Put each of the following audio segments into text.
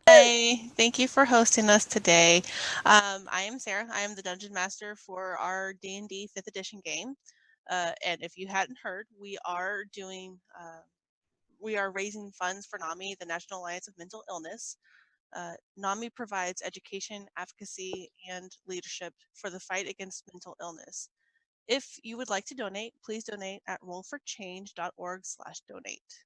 Hi, thank you for hosting us today. I am Sarah. I am the Dungeon Master for our D&D 5th edition game. And if you hadn't heard, we are raising funds for NAMI, the National Alliance of Mental Illness. NAMI provides education, advocacy, and leadership for the fight against mental illness. If you would like to donate, please donate at roll4change.org/donate.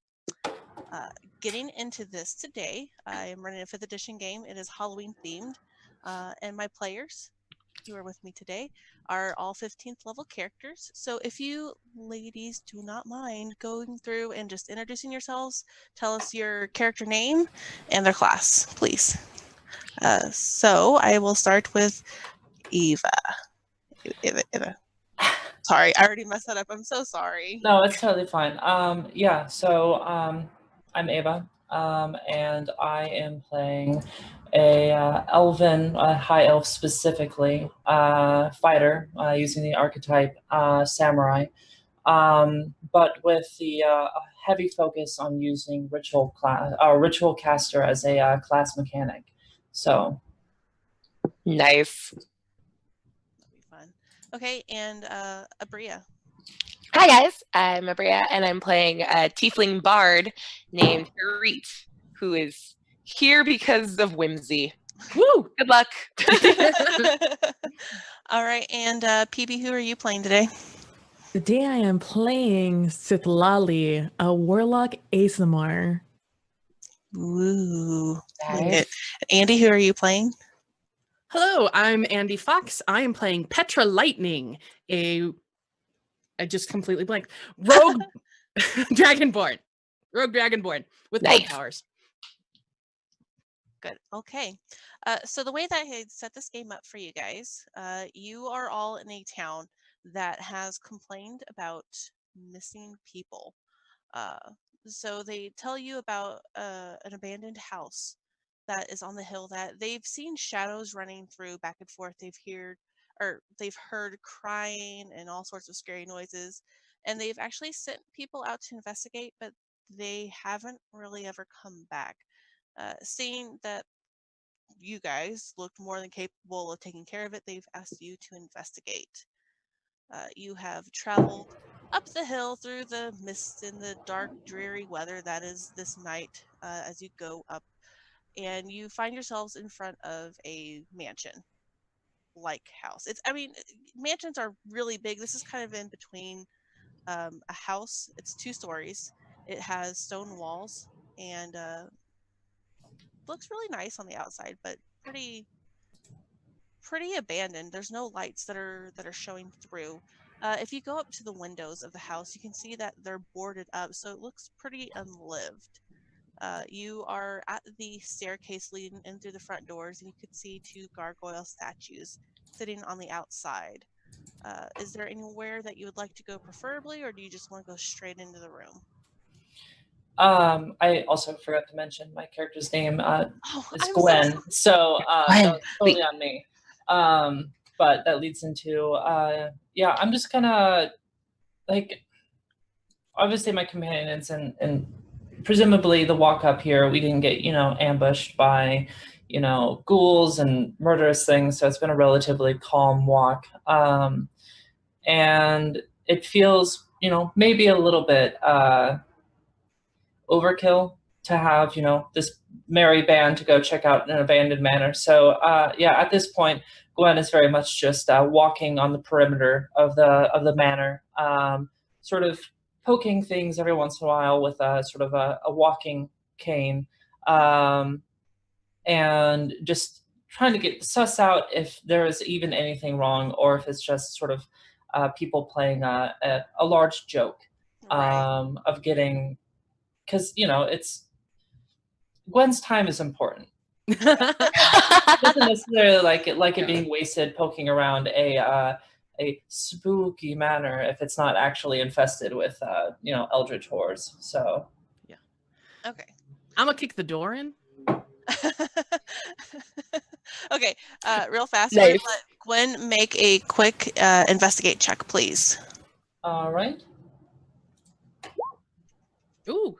Getting into this today, I am running a 5th edition game. It is Halloween themed, and my players who are with me today are all 15th level characters. So if you ladies do not mind going through and just introducing yourselves, tell us your character name and their class, please. So I will start with Eva. Eva. Sorry, I already messed that up. I'm so sorry. No, it's totally fine. I'm Ava, and I am playing a elven, high elf specifically, fighter using the archetype samurai, but with the heavy focus on using ritual caster as a class mechanic. So nice. That'll be fun. Okay, and Abria. Hi guys, I'm Abria, and I'm playing a tiefling bard named Harit, who is here because of whimsy. Woo! Good luck. All right, and PB, who are you playing today? Today I am playing Sithlali, a warlock ASMR. Ooh. Nice. Andy, who are you playing? Hello, I'm Andy Fox. I am playing Petra Lightning, I just completely blanked. Rogue Dragonborn. Rogue Dragonborn with nice. Bug powers. Good. Okay. So the way that I had set this game up for you guys, you are all in a town that has complained about missing people. So they tell you about an abandoned house that is on the hill that they've seen shadows running through back and forth. They've heard crying and all sorts of scary noises, and they've actually sent people out to investigate, but they haven't really ever come back. Seeing that you guys looked more than capable of taking care of it, they've asked you to investigate. You have traveled up the hill through the mist and the dark, dreary weather that is this night as you go up, and you find yourselves in front of a mansion-like house. Mansions are really big. This is kind of in between a house. It's 2 stories. It has stone walls and looks really nice on the outside, but pretty abandoned. There's no lights that are showing through. If you go up to the windows of the house, you can see that they're boarded up, so it looks pretty unlived. You are at the staircase leading in through the front doors, and you can see 2 gargoyle statues sitting on the outside. Is there anywhere that you would like to go preferably, or do you just want to go straight into the room? I also forgot to mention my character's name is Gwen, so that's totally on me. But that leads into I'm just gonna obviously my companions and presumably the walk up here we didn't get ambushed by ghouls and murderous things, so it's been a relatively calm walk, and it feels maybe a little bit overkill to have this merry band to go check out an abandoned manor. So at this point Gwen is very much just walking on the perimeter of the manor, sort of poking things every once in a while with a walking cane, and just trying to suss out if there is even anything wrong, or if it's just sort of people playing a large joke, of getting, because it's Gwen's time is important. Doesn't necessarily like it being wasted poking around a spooky manor if it's not actually infested with eldritch horrors. So yeah, okay. I'm gonna kick the door in. Okay, real fast. Nice. Let Gwen make a quick investigate check, please. All right. Ooh.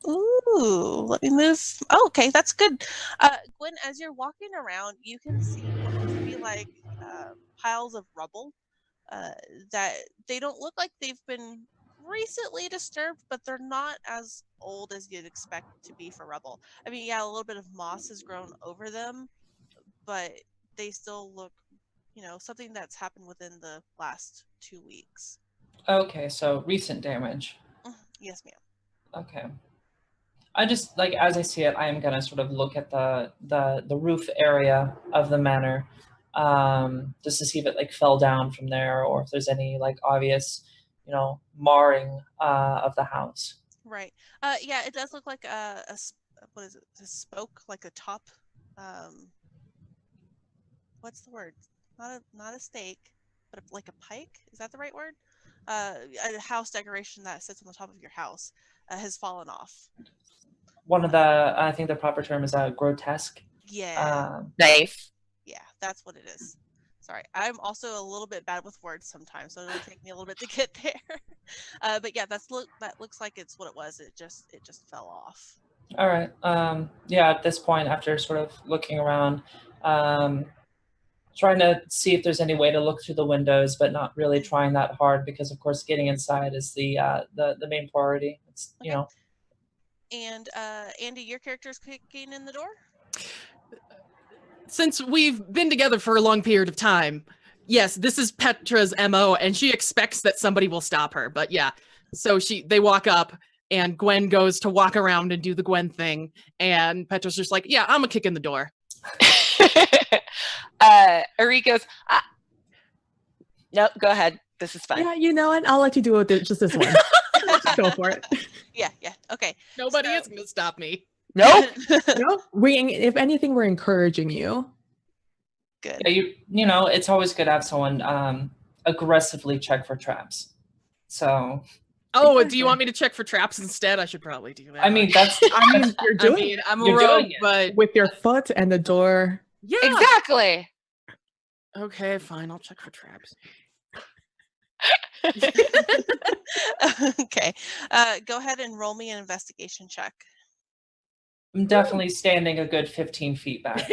Ooh, let me move. Oh, okay, that's good. Gwen, as you're walking around, you can see what looks to be like piles of rubble that they don't look like they've been recently disturbed, but they're not as old as you'd expect to be for rubble. I mean, yeah, a little bit of moss has grown over them, but they still look, something that's happened within the last 2 weeks. Okay, so recent damage. Yes, ma'am. Okay. I just, like, as I see it, I am gonna sort of look at the roof area of the manor, just to see if it like fell down from there, or if there's any like obvious, marring of the house. Right. Yeah, it does look like what is it? A spoke, like a top. What's the word? Not a stake, but like a pike. Is that the right word? A house decoration that sits on the top of your house has fallen off. One of the, I think the proper term is grotesque. Yeah. Nice. Yeah, that's what it is. Sorry, I'm also a little bit bad with words sometimes, so it'll take me a little bit to get there. But yeah, that looks like it's what it was. It just fell off. All right. Yeah, at this point, after sort of looking around, trying to see if there's any way to look through the windows, but not really trying that hard because, of course, getting inside is the main priority. It's Okay. And Andy, your character is kicking in the door? Since we've been together for a long period of time, yes, this is Petra's MO, and she expects that somebody will stop her. But yeah, so they walk up, and Gwen goes to walk around and do the Gwen thing, and Petra's just like, yeah, I'm gonna kick in the door. Ari goes, no, go ahead. This is fine. Yeah, you know what? I'll let you do it with just this one. Just go for it. Yeah. Okay. Nobody is gonna stop me. Nope. No, if anything, we're encouraging you. Good. Yeah, it's always good to have someone aggressively check for traps. So. Oh, do you want me to check for traps instead? I should probably do that. I mean, you're doing it. I'm a rogue, but with your foot and the door. Yeah, exactly. Okay, fine. I'll check for traps. Okay. Go ahead and roll me an investigation check. I'm definitely standing a good 15 feet back.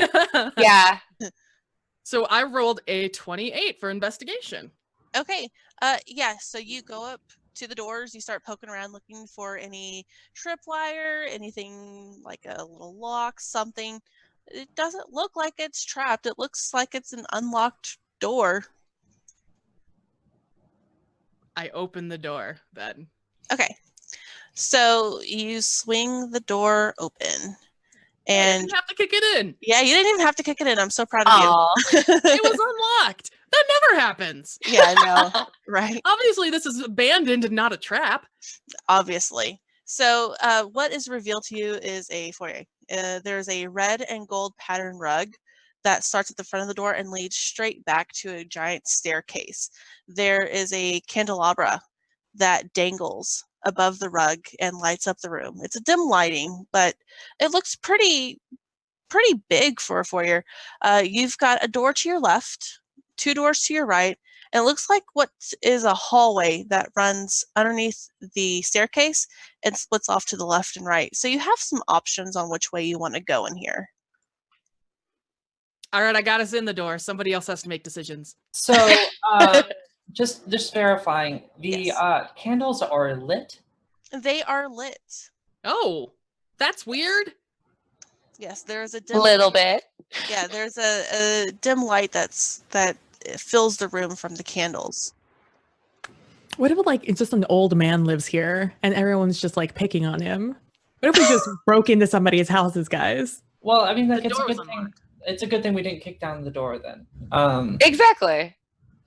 Yeah. So I rolled a 28 for investigation. Okay. Yeah, so you go up to the doors, you start poking around looking for any tripwire, anything like a little lock, something. It doesn't look like it's trapped. It looks like it's an unlocked door. I open the door then. Okay. So you swing the door open. And I didn't have to kick it in. Yeah, you didn't even have to kick it in. I'm so proud of you. It was unlocked. That never happens. Yeah, I know. Right. Obviously, this is abandoned and not a trap. Obviously. So what is revealed to you is a foyer. There's a red and gold pattern rug that starts at the front of the door and leads straight back to a giant staircase. There is a candelabra that dangles above the rug and lights up the room. It's a dim lighting, but it looks pretty big for a foyer. You've got a door to your left, 2 doors to your right, and it looks like what is a hallway that runs underneath the staircase and splits off to the left and right. So you have some options on which way you want to go in here. All right, I got us in the door. Somebody else has to make decisions. So just verifying, the Yes. Candles are lit? They are lit. Oh, that's weird. Yes, there's a dim Little bit. Yeah, there's a dim light that fills the room from the candles. What if it's just an old man lives here and everyone's just picking on him? What if we just broke into somebody's houses, guys? Well, I mean, The it's a door was good thing. unlocked. It's a good thing we didn't kick down the door then. Exactly.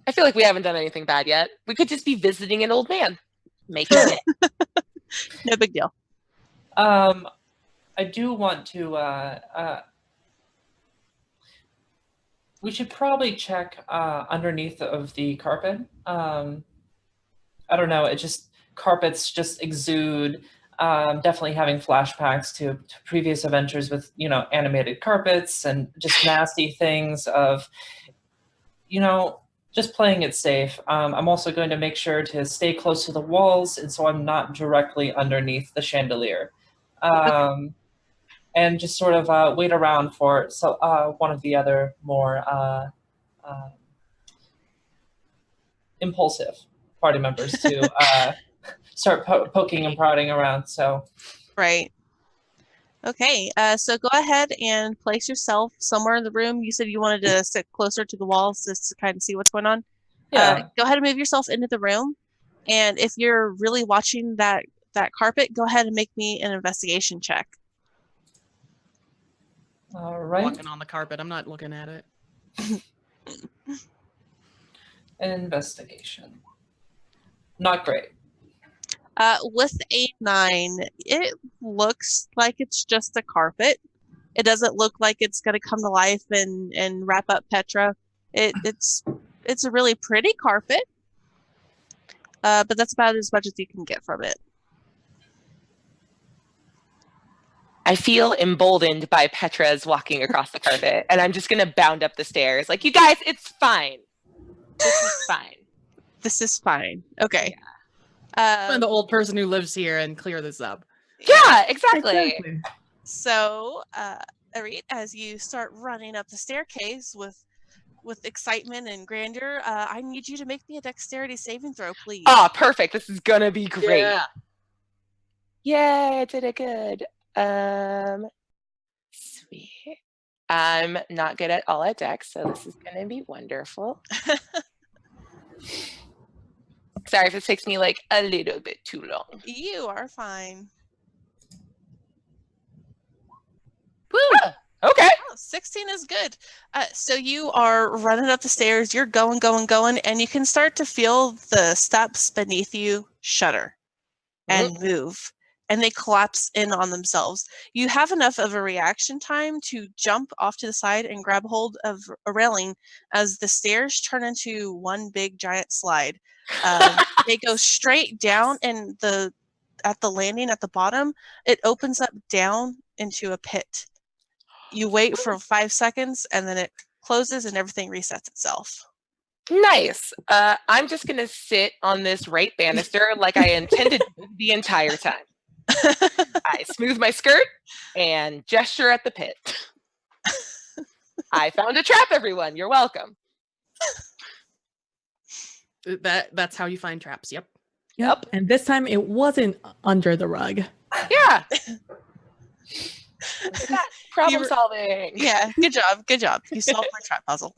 I feel like we haven't done anything bad yet. We could just be visiting an old man. Making it. No big deal. I do want to. We should probably check underneath of the carpet. I don't know. Carpets just exude. Definitely having flashbacks to previous adventures with animated carpets and just nasty things of just playing it safe. I'm also going to make sure to stay close to the walls, and so I'm not directly underneath the chandelier. and just sort of wait around for one of the other more impulsive party members to start poking and prodding around. So, right. Okay, so go ahead and place yourself somewhere in the room. You said you wanted to sit closer to the walls just to kind of see what's going on. yeah. Go ahead and move yourself into the room. And if you're really watching that carpet, go ahead and make me an investigation check. All right. Walking on the carpet. I'm not looking at it. Investigation. Not great. With a 9, it looks like it's just a carpet. It doesn't look like it's going to come to life and wrap up Petra. It's a really pretty carpet, but that's about as much as you can get from it. I feel emboldened by Petra's walking across the carpet, and I'm just going to bound up the stairs. Like, you guys, it's fine. This is fine. This is fine. Okay. Find the old person who lives here and clear this up. Yeah, exactly. So, Arit, as you start running up the staircase with excitement and grandeur, I need you to make me a dexterity saving throw, please. Oh, perfect. This is going to be great. Yeah. Yay, I did it good. Sweet. I'm not good at all at dex, so this is going to be wonderful. Sorry if it takes me like a little bit too long. You are fine. Woo! Okay. Oh, 16 is good. So you are running up the stairs, you're going, and you can start to feel the steps beneath you shudder and move, and they collapse in on themselves. You have enough of a reaction time to jump off to the side and grab hold of a railing as the stairs turn into one big giant slide. They go straight down, and at the landing at the bottom, it opens up down into a pit. You wait for 5 seconds, and then it closes, and everything resets itself. Nice. I'm just going to sit on this right banister like I intended the entire time. I smooth my skirt and gesture at the pit. I found a trap, everyone. You're welcome. That's how you find traps. Yep. And this time it wasn't under the rug. Yeah. Problem solving. Yeah, good job. You solved my trap puzzle.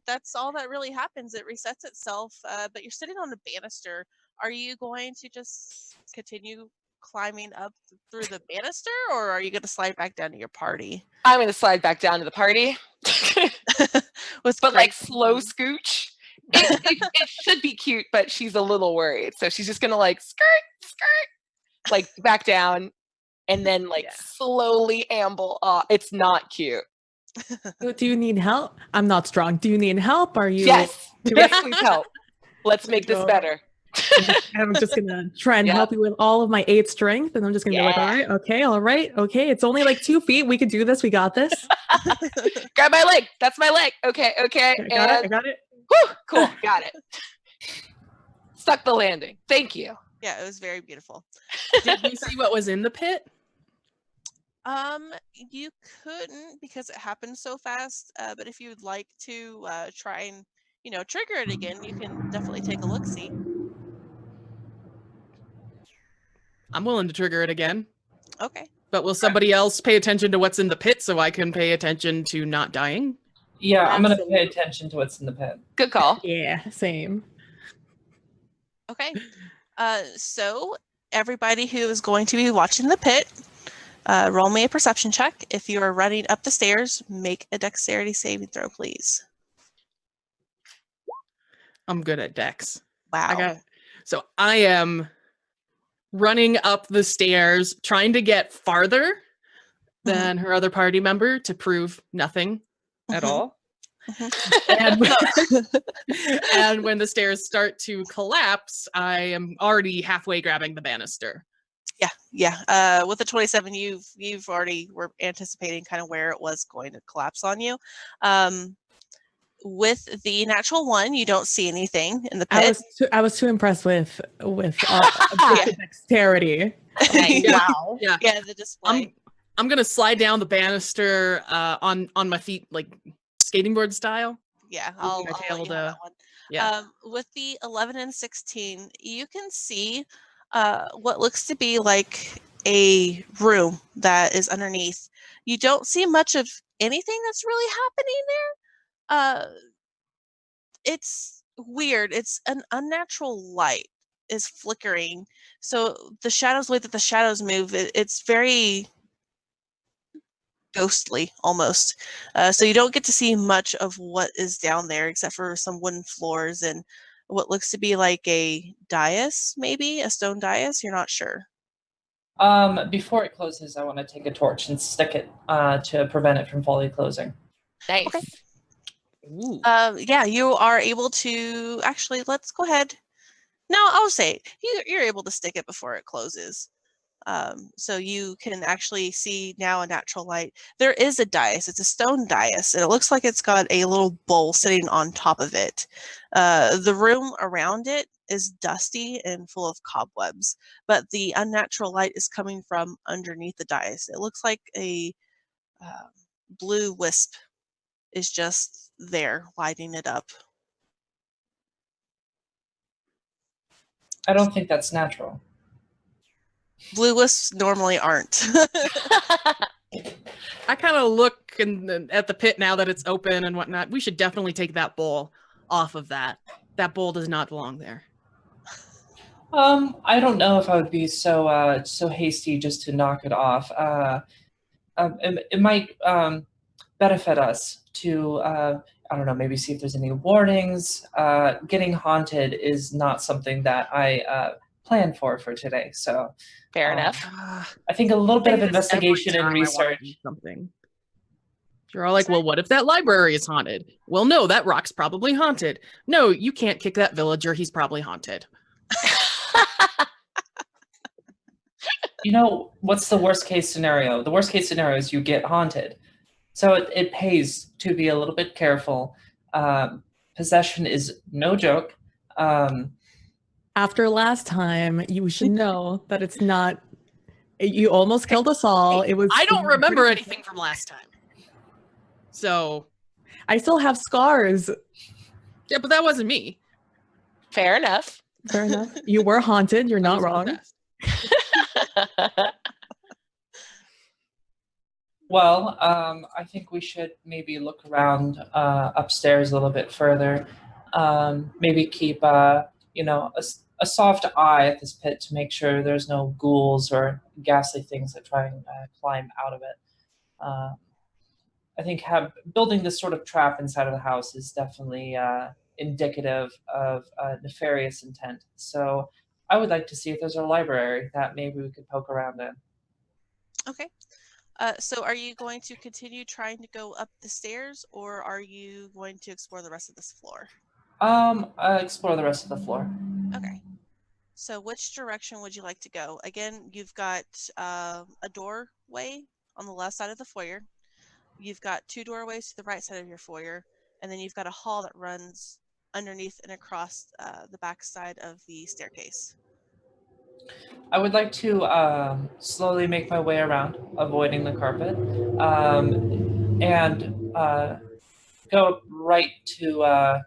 That's all that really happens. It resets itself, but you're sitting on a banister. Are you going to just continue climbing up through the banister, or are you going to slide back down to your party? I'm going to slide back down to the party. But like slow scooch. It should be cute, but she's a little worried. So she's just going to like skirt, like back down, and then like slowly amble off. It's not cute. Do you need help? I'm not strong. Do you need help? Are you? Yes. Please help. Let's make this better. I'm just gonna try and help you with all of my 8 strength, and I'm just gonna be like, all right, okay. It's only like 2 feet. We can do this. We got this. Grab my leg. That's my leg. Okay. I got it. Whew, cool. Got it. Stuck the landing. Thank you. Yeah, it was very beautiful. Did you see what was in the pit? You couldn't because it happened so fast. But if you'd like to try and trigger it again, you can definitely take a look. See. I'm willing to trigger it again. Okay. But will somebody else pay attention to what's in the pit so I can pay attention to not dying? Yeah, I'm going to pay attention to what's in the pit. Good call. Yeah, same. Okay. So everybody who is going to be watching the pit, roll me a perception check. If you are running up the stairs, make a dexterity saving throw, please. I'm good at dex. Wow. So I am running up the stairs, trying to get farther than her other party member to prove nothing at all. And when the stairs start to collapse, I am already halfway grabbing the banister. Yeah. With the 27, you've already were anticipating kind of where it was going to collapse on you. With the natural 1, you don't see anything in the pit. I was too impressed with dexterity. Nice. Wow. Yeah. Yeah, the display. I'm gonna slide down the banister on my feet, like skating board style. Yeah, I'll I'll let you have that one. Yeah. With the 11 and 16, you can see what looks to be like a room that is underneath. You don't see much of anything that's really happening there. It's weird. It's an unnatural light is flickering. So the way that the shadows move, it's very ghostly almost. So you don't get to see much of what is down there except for some wooden floors and what looks to be like a dais, maybe a stone dais. You're not sure. Before it closes, I want to take a torch and stick it to prevent it from fully closing. Nice. Okay. Ooh. Yeah, you are able to actually. Let's go ahead. No, I'll say you're able to stick it before it closes. So you can actually see now a natural light. There is a dais. It's a stone dais, and it looks like it's got a little bowl sitting on top of it. The room around it is dusty and full of cobwebs, but the unnatural light is coming from underneath the dais. It looks like a blue wisp is just there lighting it up. I don't think that's natural. Blue wisps normally aren't. I kind of look at the pit now that it's open and whatnot. We should definitely take that bowl off of that. That bowl does not belong there. I don't know if I would be so hasty just to knock it off. It might benefit us to I don't know, maybe see if there's any warnings. Getting haunted is not something that I plan for today. So Fair enough. I think a little bit of Say this investigation every and time I wanna research. do something. You're all like, well, what if that library is haunted? Well, no, that rock's probably haunted. No, you can't kick that villager. He's probably haunted. You know, what's the worst case scenario? The worst case scenario is you get haunted. So it pays to be a little bit careful. Possession is no joke. After last time, you should know that it's not. You almost killed us all. It was. I don't remember anything from last time. So I still have scars. yeah, but that wasn't me. Fair enough. Fair enough. You were haunted. You're I not was wrong. possessed. Well, I think we should maybe look around upstairs a little bit further. Maybe keep a soft eye at this pit to make sure there's no ghouls or ghastly things that try and climb out of it. I think building this sort of trap inside of the house is definitely indicative of nefarious intent. So I would like to see if there's a library that maybe we could poke around in. Okay. So are you going to continue trying to go up the stairs, or are you going to explore the rest of this floor? Explore the rest of the floor. Okay. So which direction would you like to go? Again, you've got a doorway on the left side of the foyer. You've got 2 doorways to the right side of your foyer, and then you've got a hall that runs underneath and across the back side of the staircase. I would like to slowly make my way around, avoiding the carpet, and go right to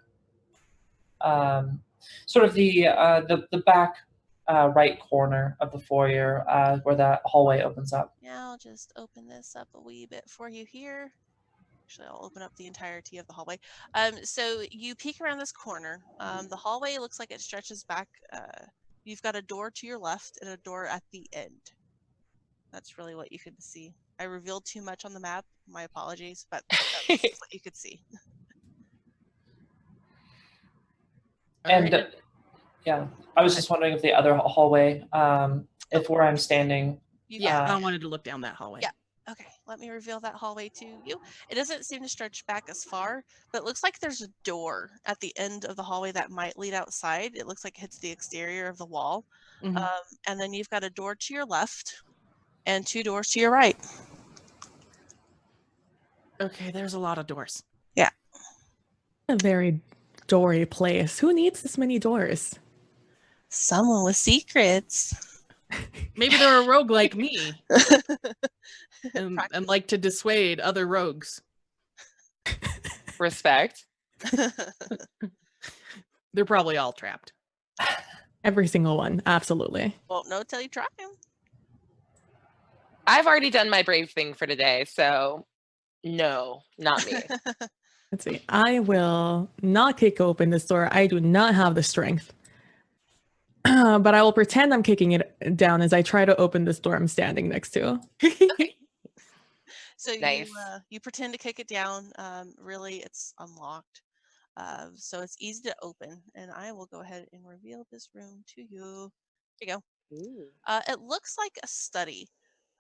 sort of the back right corner of the foyer where that hallway opens up. Now I'll just open this up a wee bit for you here. Actually, I'll open up the entirety of the hallway. So you peek around this corner. The hallway looks like it stretches back. You've got a door to your left and a door at the end. That's really what you can see. I revealed too much on the map. My apologies, but that's what you could see. And yeah, I was just wondering if the other hallway, if where I'm standing. Yeah, I wanted to look down that hallway. Yeah. Okay, let me reveal that hallway to you. It doesn't seem to stretch back as far, but it looks like there's a door at the end of the hallway that might lead outside. It looks like it hits the exterior of the wall. Mm-hmm. And then you've got a door to your left and 2 doors to your right. Okay, there's a lot of doors. Yeah. A very doory place. Who needs this many doors? Someone with secrets. Maybe they're a rogue like me and like to dissuade other rogues. Respect. They're probably all trapped. Every single one. Absolutely. Won't know till you try him. I've already done my brave thing for today, so no, not me. Let's see. I will not kick open this door. I do not have the strength. But I will pretend I'm kicking it down as I try to open this door I'm standing next to. So Nice. you pretend to kick it down. Really, it's unlocked. So it's easy to open. And I will go ahead and reveal this room to you. Here you go. Ooh. It looks like a study.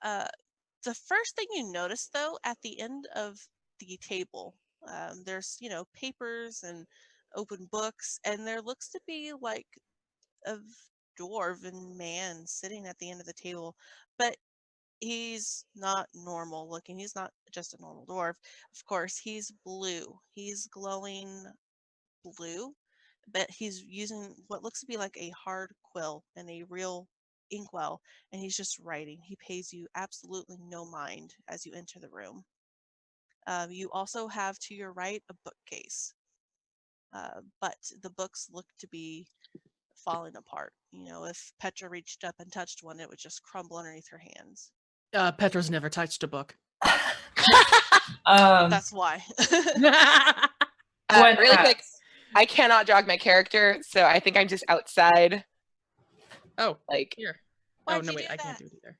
The first thing you notice, though, at the end of the table, there's, papers and open books, and there looks to be like a dwarven man sitting at the end of the table, but he's not normal looking. He's not just a normal dwarf. Of course, he's blue. He's glowing blue, but he's using what looks to be like a hard quill and a real inkwell, and he's just writing. He pays you absolutely no mind as you enter the room. You also have to your right a bookcase, but the books look to be falling apart. If Petra reached up and touched one, it would just crumble underneath her hands. Petra's never touched a book. That's why. Really quick, I cannot jog my character, so I think I'm just outside. Oh, like here. Why'd Oh no, you wait, do I can't that? do it either.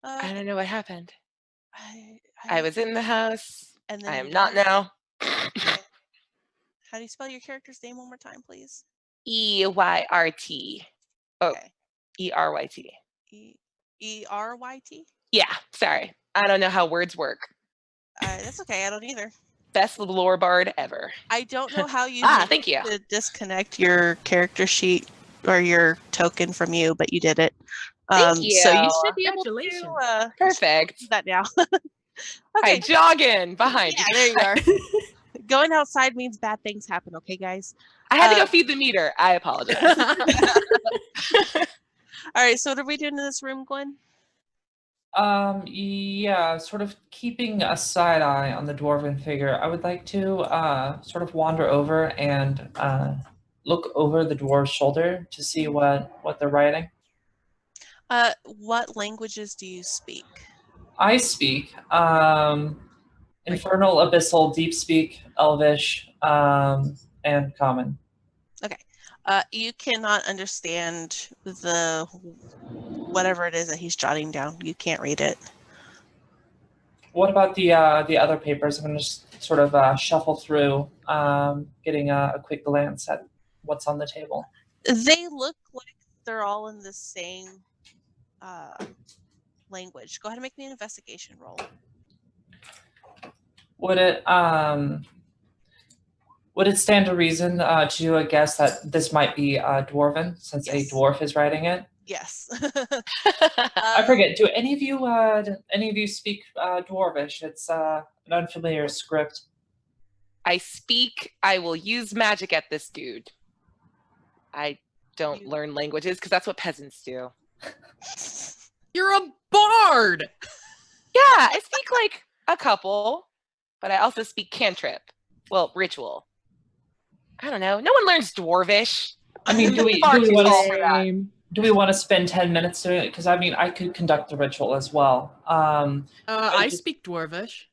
I don't know what happened. I I was in the house. and then I you am not died? now. Okay. How do you spell your character's name one more time, please? EYRT. Oh, Okay. ERYT. ERYT? Yeah, sorry. I don't know how words work. That's okay. I don't either. Best lore bard ever. I don't know how you thank you. to disconnect your character sheet or your token from you, but you did it. Thank you. So you should be able Congratulations. to Perfect. do that now. Okay, Okay. jogging behind Yeah, you. there you are. Going outside means bad things happen, okay, guys? I had to go feed the meter. I apologize. All right, so what are we doing in this room, Gwen? Yeah, sort of keeping a side eye on the dwarven figure. I would like to sort of wander over and look over the dwarf's shoulder to see what they're writing. What languages do you speak? I speak Infernal, Abyssal, Deep Speak, Elvish, and Common. Okay. You cannot understand the whatever it is that he's jotting down. You can't read it. What about the other papers? I'm going to just sort of shuffle through, getting a quick glance at what's on the table. They look like they're all in the same language. Go ahead and make me an investigation roll. Would it stand to reason to do a guess that this might be Dwarven, since Yes. a dwarf is writing it? Yes. I forget. Do any of you speak Dwarvish? It's an unfamiliar script. I speak. I will use magic at this dude. I don't learn languages because that's what peasants do. You're a bard! Yeah, I speak like a couple, but I also speak cantrip. Well, ritual. I don't know. No one learns Dwarvish. I mean, do we want to spend 10 minutes doing it? Because I mean, I could conduct the ritual as well. I speak Dwarvish.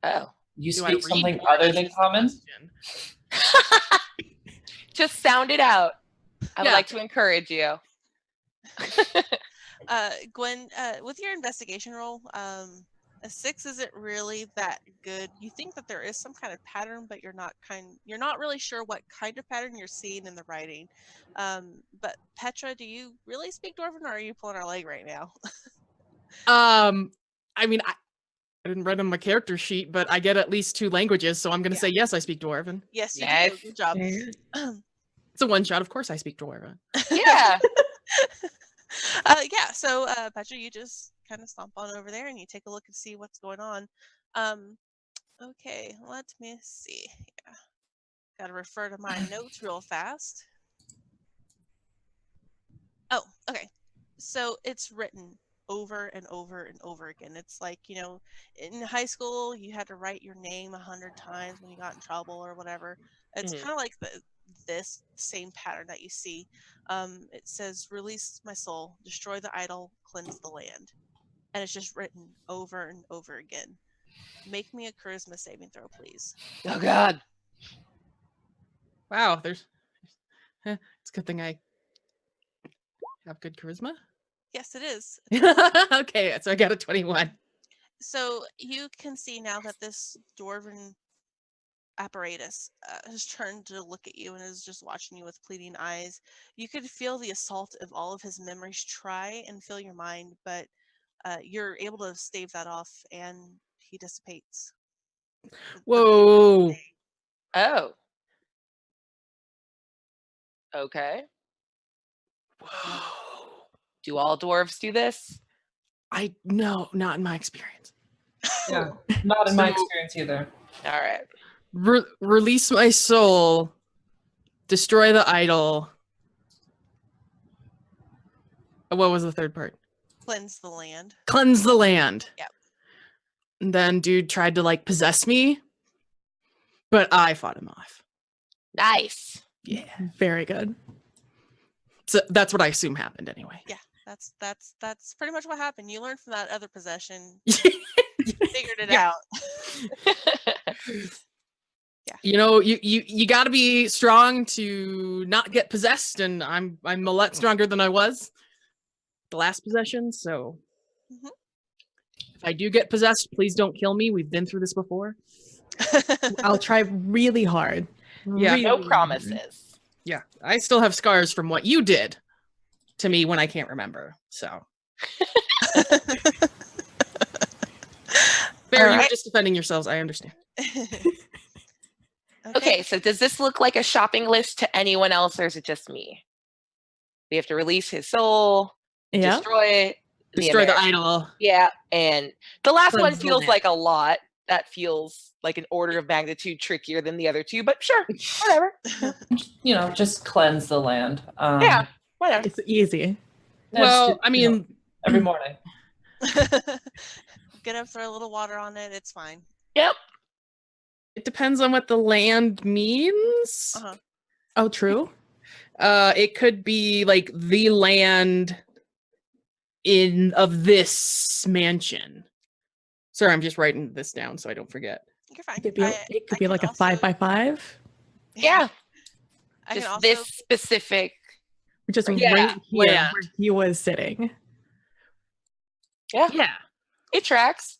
Oh. You speak something other than Common? Just sound it out. I would like to encourage you. Gwen, with your investigation roll, a 6 isn't really that good. You think that there is some kind of pattern, but you're not really sure what kind of pattern you're seeing in the writing. But Petra, do you really speak Dwarven, or are you pulling our leg right now? I mean, I didn't write on my character sheet, but I get at least 2 languages, so I'm going to say yes, I speak Dwarven. Yes, you do. Good job. It's a one shot. Of course I speak Dwarven. Yeah. Yeah, so Petra, you just kind of stomp on over there and you take a look and see what's going on. Okay, let me see. Yeah. Gotta refer to my notes real fast. Oh, okay. So it's written over and over and over again. It's like, in high school, you had to write your name 100 times when you got in trouble or whatever. It's kind of like this same pattern that you see. It says, release my soul, destroy the idol, cleanse the land. And it's just written over and over again. Make me a charisma saving throw, please. Oh, God. Wow, it's a good thing I have good charisma. Yes, it is. Okay, so I got a 21. So you can see now that this dwarven apparatus has turned to look at you and is just watching you with pleading eyes. You could feel the assault of all of his memories try and fill your mind, but you're able to stave that off, and he dissipates. Whoa. Oh. Okay. Whoa. Do all dwarves do this? No, not in my experience. Yeah, not in my experience either. All right. Release my soul, destroy the idol. What was the third part? Cleanse the land. Cleanse the land. Yep. And then dude tried to possess me, but I fought him off. Nice. Yeah. Very good. So that's what I assume happened anyway. Yeah, that's pretty much what happened. You learned from that other possession. You figured it out. Yeah. You got to be strong to not get possessed, and I'm a lot stronger than I was the last possession. So if I do get possessed, please don't kill me. We've been through this before. I'll try really hard. Yeah. No promises. Yeah, I still have scars from what you did to me when I can't remember. So fair, you were just defending yourselves. I understand. Okay, so does this look like a shopping list to anyone else, or is it just me? We have to release his soul, destroy the idol. Yeah, and the last one Cleanse the feels land. like a lot. That feels like an order of magnitude trickier than the other two, but sure, whatever. Just cleanse the land. Yeah, whatever. It's easy. Well, I mean, every morning. Get up, throw a little water on it. It's fine. Yep. it depends on what the land means. Oh, true. It could be like the land of this mansion. Sorry, I'm just writing this down so I don't forget. You're fine. It could be like a 5x5. Yeah. I Just can also, this specific. Just Yeah, right here land. where he was sitting. Yeah. Yeah. It tracks.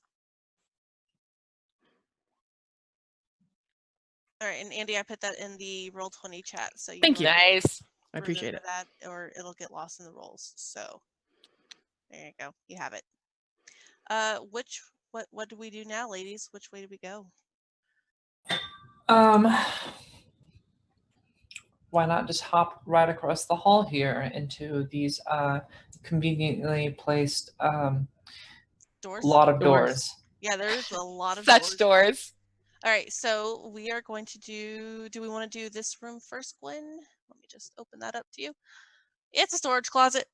all right, and Andy, I put that in the Roll20 chat, so Thank you. Nice. I appreciate it. That, or it'll get lost in the rolls. So there you go. You have it. What do we do now, ladies? Which way do we go? Why not just hop right across the hall here into these conveniently placed Doors? lot of doors. Yeah, there's a lot of Such doors. All right, so we are going to do we want to do this room first, Gwen? Let me just open that up to you. It's a storage closet.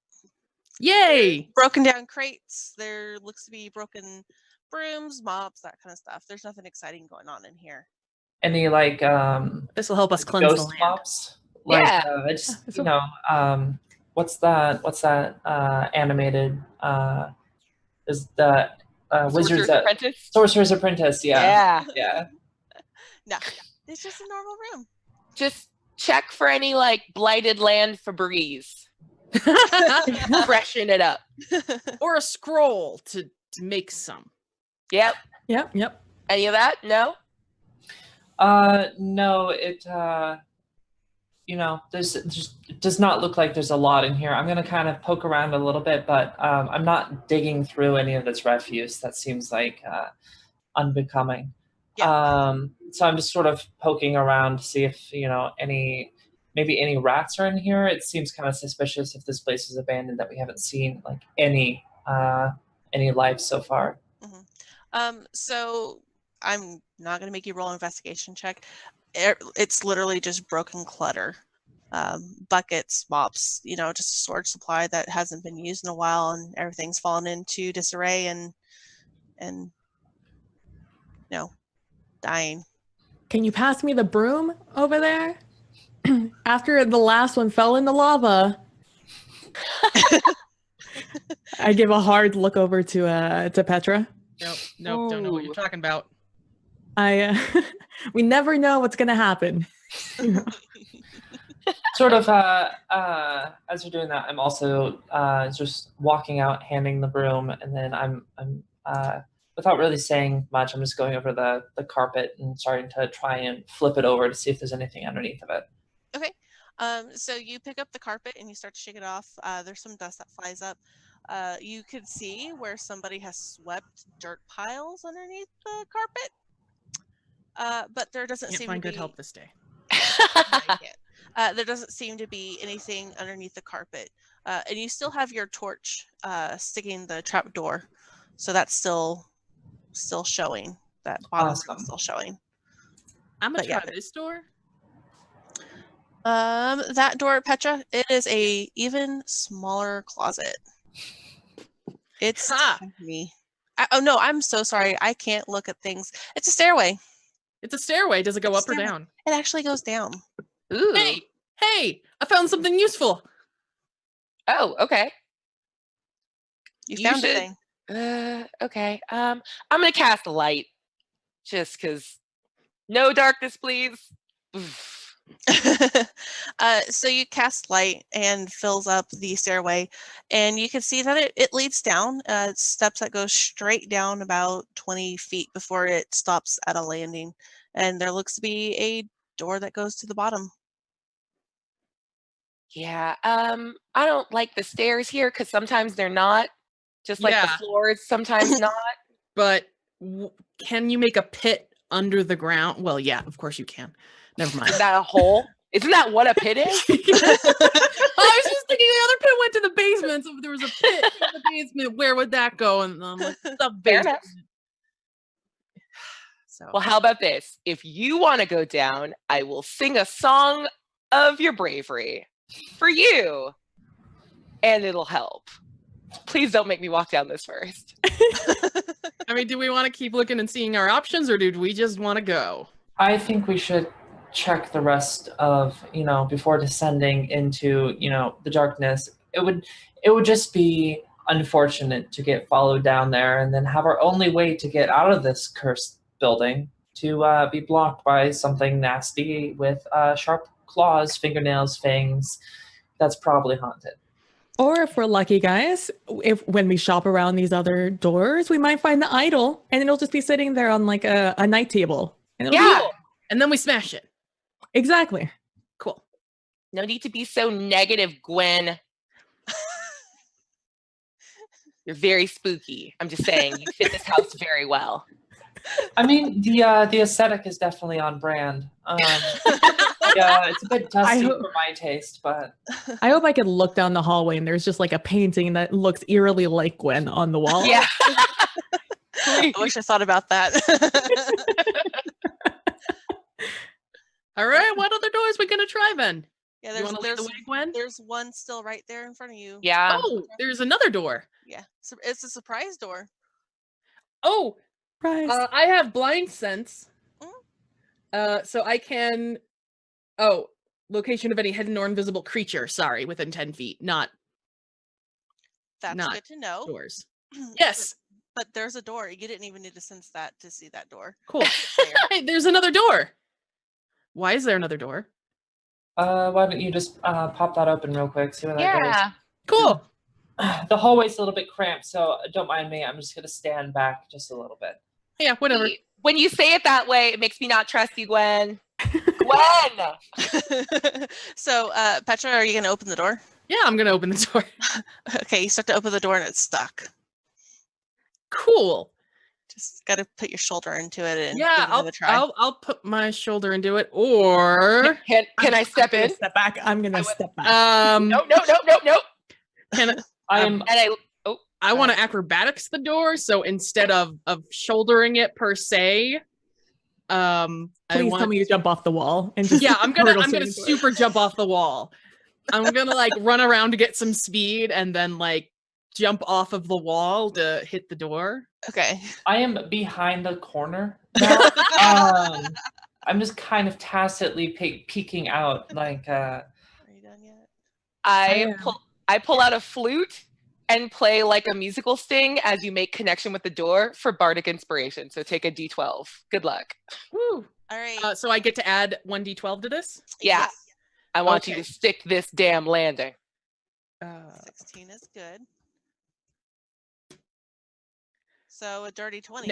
Yay! Broken down crates. There looks to be broken brooms, mops, that kind of stuff. There's nothing exciting going on in here. Any This will help us cleanse the ghost land. mops? Yeah. What's that animated is that Wizard's Apprentice? Sorcerer's Apprentice, Yeah. Yeah. No, it's just a normal room. Just check for any blighted land Febreze. Freshen it up. Or a scroll to make some. Yep. Yep. Any of that? No? No, it it does not look like there's a lot in here. I'm going to kind of poke around a little bit, but I'm not digging through any of this refuse. That seems like unbecoming. Yeah. So I'm just sort of poking around to see if, maybe any rats are in here. It seems kind of suspicious if this place is abandoned that we haven't seen any life so far. So I'm not going to make you roll an investigation check. it's literally just broken clutter. Buckets, mops, just a storage supply that hasn't been used in a while, and everything's fallen into disarray and dying. Can you pass me the broom over there? After the last one fell in the lava, I give a hard look over to Petra. Nope, don't know what you're talking about. We never know what's gonna happen. Sort of as you're doing that, I'm also just walking out, handing the broom, and then I'm without really saying much, I'm just going over the carpet and starting to try and flip it over to see if there's anything underneath of it. Okay. So you pick up the carpet and you start to shake it off. There's some dust that flies up. You can see where somebody has swept dirt piles underneath the carpet. But there doesn't seem to be... Can't find good help this day. There doesn't seem to be anything underneath the carpet. And you still have your torch sticking the trap door. So that's still showing. That bottom room is still showing. I'm going to try this door. That door, Petra, it is a even smaller closet. It's tiny. Oh no, I'm so sorry. I can't look at things. It's a stairway. It's a stairway. Does it go up or down? It actually goes down. Ooh. Hey, I found something useful. Oh, okay. You found a thing. Okay. I'm gonna cast a light, just because. No darkness, please. So you cast light and fills up the stairway, and you can see that it leads down steps that go straight down about 20 feet before it stops at a landing, and there looks to be a door that goes to the bottom. Yeah, I don't like the stairs here because sometimes they're not, just like the floors sometimes not. But can you make a pit under the ground? Well, yeah, of course you can. Never mind. Is that a hole? Isn't that what a pit is? I was just thinking the other pit went to the basement, so if there was a pit in the basement, where would that go? And I'm like, the basement. So. Well, how about this? If you want to go down, I will sing a song of your bravery for you, and it'll help. Please don't make me walk down this first. I mean, do we want to keep looking and seeing our options, or do we just want to go? I think we should check the rest of, before descending into, the darkness. It would just be unfortunate to get followed down there and then have our only way to get out of this cursed building to be blocked by something nasty with sharp claws, fingernails, fangs. That's probably haunted. Or if we're lucky, guys, when we shop around these other doors, we might find the idol, and it'll just be sitting there on like a night table. And and then we smash it. Exactly. Cool. No need to be so negative, Gwen. You're very spooky. I'm just saying, you fit this house very well. I mean, the aesthetic is definitely on brand. Yeah, it's a bit dusty for my taste, but I hope I could look down the hallway and there's just like a painting that looks eerily like Gwen on the wall. Yeah. I wish I thought about that. All right, what other doors we gonna try then? Yeah, there's one still right there in front of you. Yeah. Oh, there's another door. Yeah, so it's a surprise door. Oh, surprise! I have blind sense. So I can. Oh, location of any hidden or invisible creature. Sorry, within 10 feet. Not. That's good to know. Doors. Yes. But there's a door. You didn't even need to sense that to see that door. Cool. Hey, there's another door. Why is there another door? Why don't you just pop that open real quick, see where that goes. Cool. The hallway's a little bit cramped, so don't mind me. I'm just going to stand back just a little bit. Yeah, whatever. When you say it that way, it makes me not trust you, Gwen. Gwen! So, Petra, are you going to open the door? Yeah, I'm going to open the door. Okay, you start to open the door and it's stuck. Cool. Just got to put your shoulder into it and yeah, give it a try. I'll put my shoulder into it, or can I step in? Step back. I'm gonna step back. No. Can I want to acrobatics the door, so instead of shouldering it per se, Please tell me you jump off the wall and just Yeah, I'm gonna hurdle straight into it. super jump off the wall. I'm gonna like run around to get some speed and then like jump off of the wall to hit the door. Okay. I am behind the corner now. I'm just kind of tacitly peeking out, like. Are you done yet? I pull out a flute and play like a musical sting as you make connection with the door for bardic inspiration. So take a D12. Good luck. Woo! All right. So I get to add 1d12 to this? Yeah. Yes. I want you to stick this damn landing. 16 is good. So a dirty 20.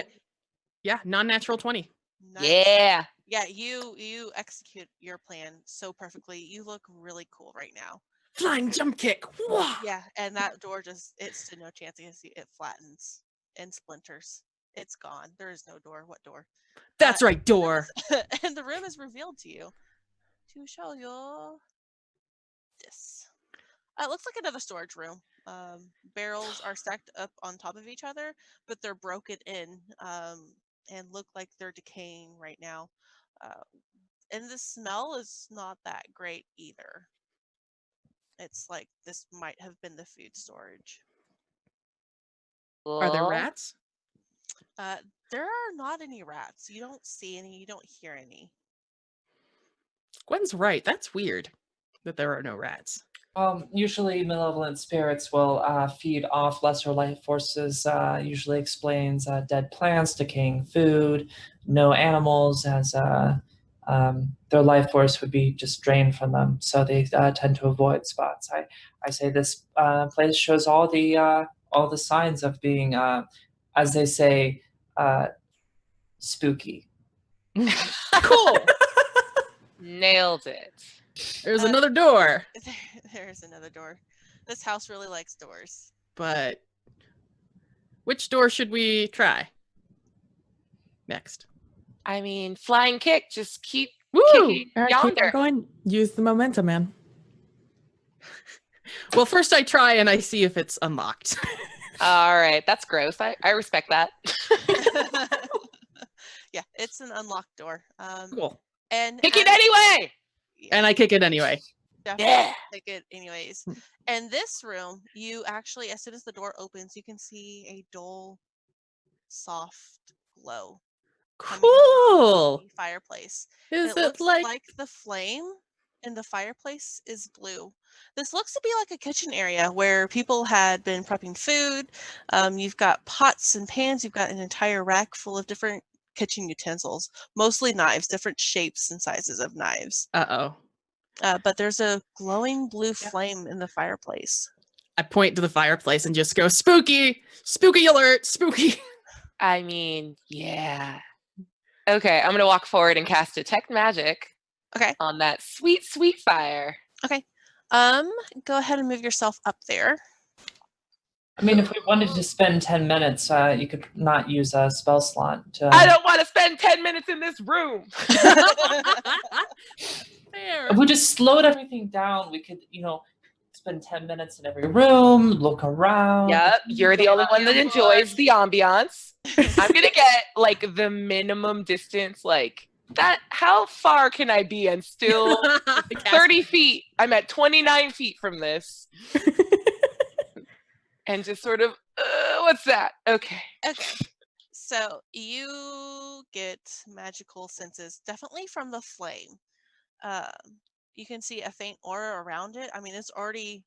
Yeah, non-natural 20. Nice. Yeah. Yeah, you execute your plan so perfectly. You look really cool right now. Flying jump kick. Wah! Yeah, and that door it stood no chance. It flattens and splinters. It's gone. There is no door. What door? That's right, door. And the room is revealed to you. To show you this. It looks like another storage room. Barrels are stacked up on top of each other, but they're broken in and look like they're decaying right now. And the smell is not that great either. It's like this might have been the food storage. Are there rats? There are not any rats. You don't see any. You don't hear any. Gwen's right. That's weird that there are no rats. Usually malevolent spirits will feed off lesser life forces, usually explains dead plants, decaying food, no animals, as their life force would be just drained from them, so they tend to avoid spots. I say this place shows all the signs of being, as they say, spooky. Cool. Nailed it. There's another door. There's another door. This house really likes doors. But which door should we try next? I mean, flying kick. Just keep Woo! kicking All right, yonder. keep on going. Use the momentum, man. Well, first I try and I see if it's unlocked. All right, that's gross. I respect that. Yeah, it's an unlocked door. Cool. And Kick it anyway. And I kick it anyway. Definitely kick it anyways. And this room, you actually, as soon as the door opens, you can see a dull, soft glow. Cool. Fireplace. Is It looks like like the flame in the fireplace is blue. This looks to be like a kitchen area where people had been prepping food. You've got pots and pans. You've got an entire rack full of different kitchen utensils, mostly knives, different shapes and sizes of knives. Uh-oh. But there's a glowing blue flame in the fireplace. I point to the fireplace and just go, spooky! Spooky alert! Spooky! I mean, yeah. Okay, I'm going to walk forward and cast Detect Magic. Okay. On that sweet, sweet fire. Okay. Go ahead and move yourself up there. I mean, if we wanted to spend 10 minutes, you could not use a spell slot. I don't want to spend 10 minutes in this room. Fair. If we just slowed everything down, we could, spend 10 minutes in every room, look around. Yep, you're the only one that enjoys the ambiance. I'm going to get, like, the minimum distance, like, that. How far can I be and still 30 feet? I'm at 29 feet from this. And just sort of, what's that? Okay. So you get magical senses, definitely from the flame. You can see a faint aura around it. I mean, it's already,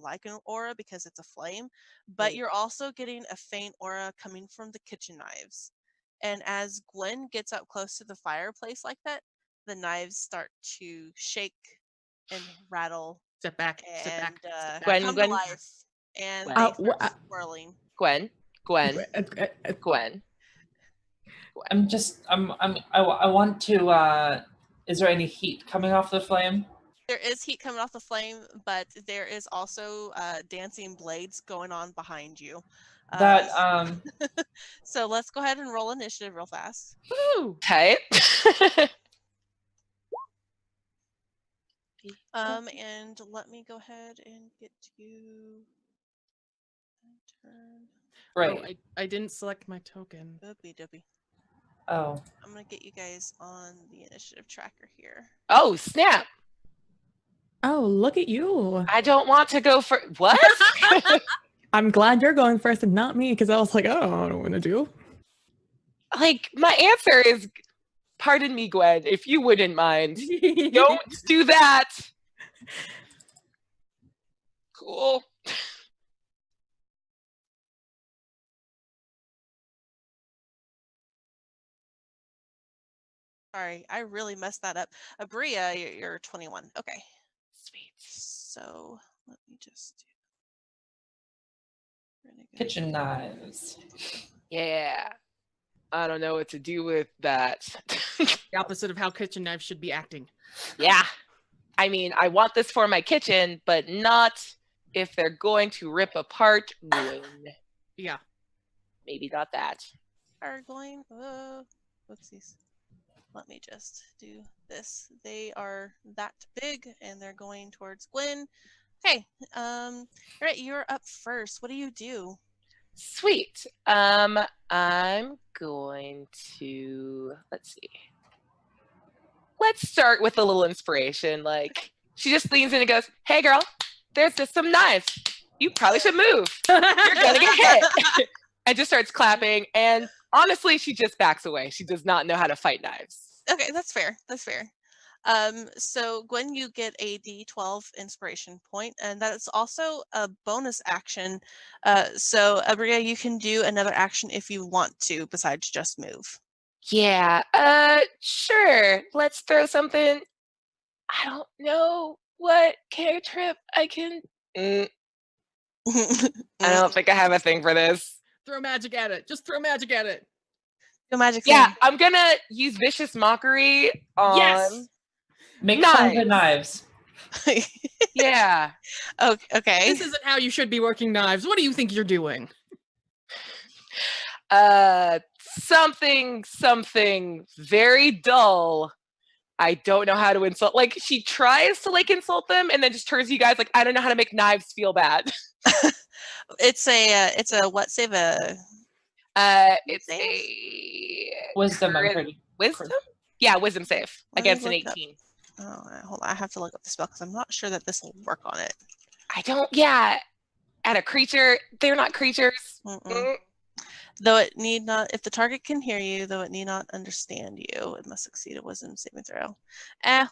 like an aura because it's a flame, but you're also getting a faint aura coming from the kitchen knives. And as Gwen gets up close to the fireplace like that, the knives start to shake and rattle. Step back. And come Gwen. to life. And Gwen. they start swirling. Gwen. I want to, is there any heat coming off the flame? There is heat coming off the flame, but there is also dancing blades going on behind you. So let's go ahead and roll initiative real fast. Okay. And let me go ahead and get you. Turn. Right. Oh, I didn't select my token. Doopy. Oh. I'm gonna get you guys on the initiative tracker here. Oh, snap. Oh, look at you. I don't want to go for what? I'm glad you're going first and not me, because I was like, oh, I don't want to do. Like, my answer is, pardon me, Gwen, if you wouldn't mind. Don't do that. Cool. Sorry, I really messed that up. Abria, you're 21. Okay. Sweet. So let me just do Kitchen knives. Yeah. I don't know what to do with that. The opposite of how kitchen knives should be acting. Yeah. I mean, I want this for my kitchen, but not if they're going to rip apart Gwen. Yeah. Maybe not that. Are going. Whoopsies. Let me just do this. They are that big, and they're going towards Gwen. Okay. All right, you're up first. What do you do? Sweet. I'm going to, let's see. Let's start with a little inspiration. Like, she just leans in and goes, hey girl, there's just some knives. You probably should move. You're gonna get hit. And just starts clapping. And honestly, she just backs away. She does not know how to fight knives. Okay, that's fair. That's fair. So Gwen, you get a D12 inspiration point, and that's also a bonus action. So Abria, you can do another action if you want to, besides just move. Yeah, sure. Let's throw something. I don't know what cantrip I can. I don't think I have a thing for this. Throw magic at it. Just throw magic at it. Go magic. Yeah, thing. I'm gonna use vicious mockery on. Yes. Make fun of the knives. Yeah. Okay. This isn't how you should be working knives. What do you think you're doing? Something very dull. I don't know how to insult. Like, she tries to like insult them and then just turns to you guys like, I don't know how to make knives feel bad. It's a what save a It's save? a Wisdom. wisdom? Yeah, wisdom save against an look it up. 18. Oh, hold on. I have to look up the spell because I'm not sure that this will work on it. I don't. Yeah, at a creature, they're not creatures. Though it need not, if the target can hear you, though it need not understand you, it must succeed a wisdom saving throw.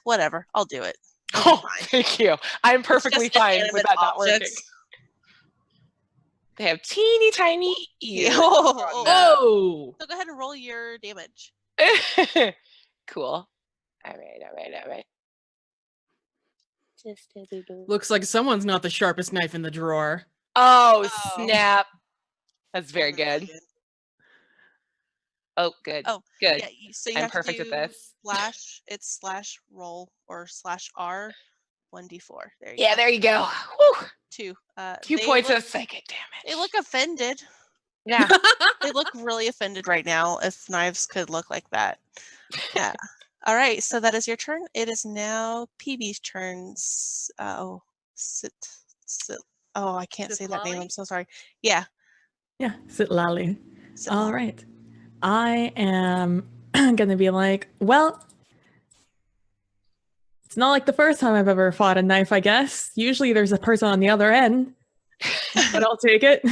Whatever. I'll do it. Oh, thank you. I'm perfectly fine with that not working. They have teeny tiny ears. Oh! So go ahead and roll your damage. Cool. All right. Looks like someone's not the sharpest knife in the drawer. Oh, snap. That's very good. Oh, good. Oh, good. Yeah, so you I'm have perfect to at do this. /, roll or /r 1d4. There you Yeah, go. there you go. Whew. 2. 2 points of psychic damage. They look offended. Yeah. They look really offended right now. If knives could look like that. Yeah. All right. So that is your turn. It is now PB's turn. Oh, I can't say that name. I'm so sorry. Yeah. Yeah, Sitlali. All right. I am gonna be like, well, it's not like the first time I've ever fought a knife, I guess. Usually there's a person on the other end, but I'll take it.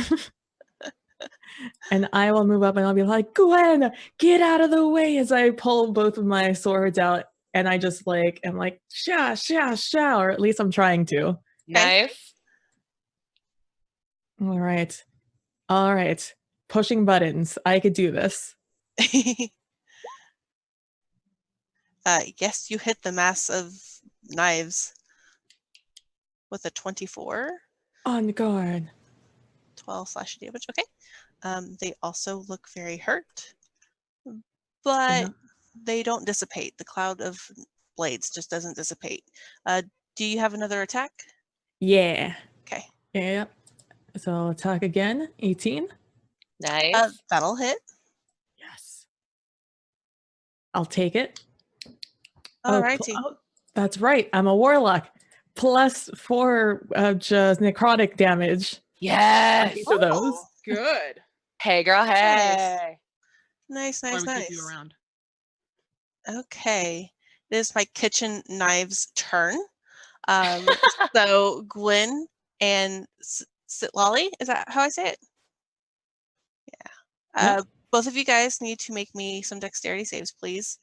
And I will move up and I'll be like, Gwen, get out of the way, as I pull both of my swords out. And I just like, am like, sha, or at least I'm trying to. Nice. All right. Pushing buttons. I could do this. Yes, you hit the mass of knives with a 24. On guard. 12 slash damage. Okay. They also look very hurt, but they don't dissipate. The cloud of blades just doesn't dissipate. Do you have another attack? Yeah. Okay. Yeah. So I'll attack again. 18. Nice. That'll hit. Yes. I'll take it. Alrighty. That's right. I'm a warlock. +4 just necrotic damage. Yes. Each of those. Good. Hey, girl. Hey. Nice, Why nice, we keep you nice. around. Okay. It is my kitchen knives turn. So Gwen and Sitlali, is that how I say it? Yeah. Yep. Both of you guys need to make me some dexterity saves, please.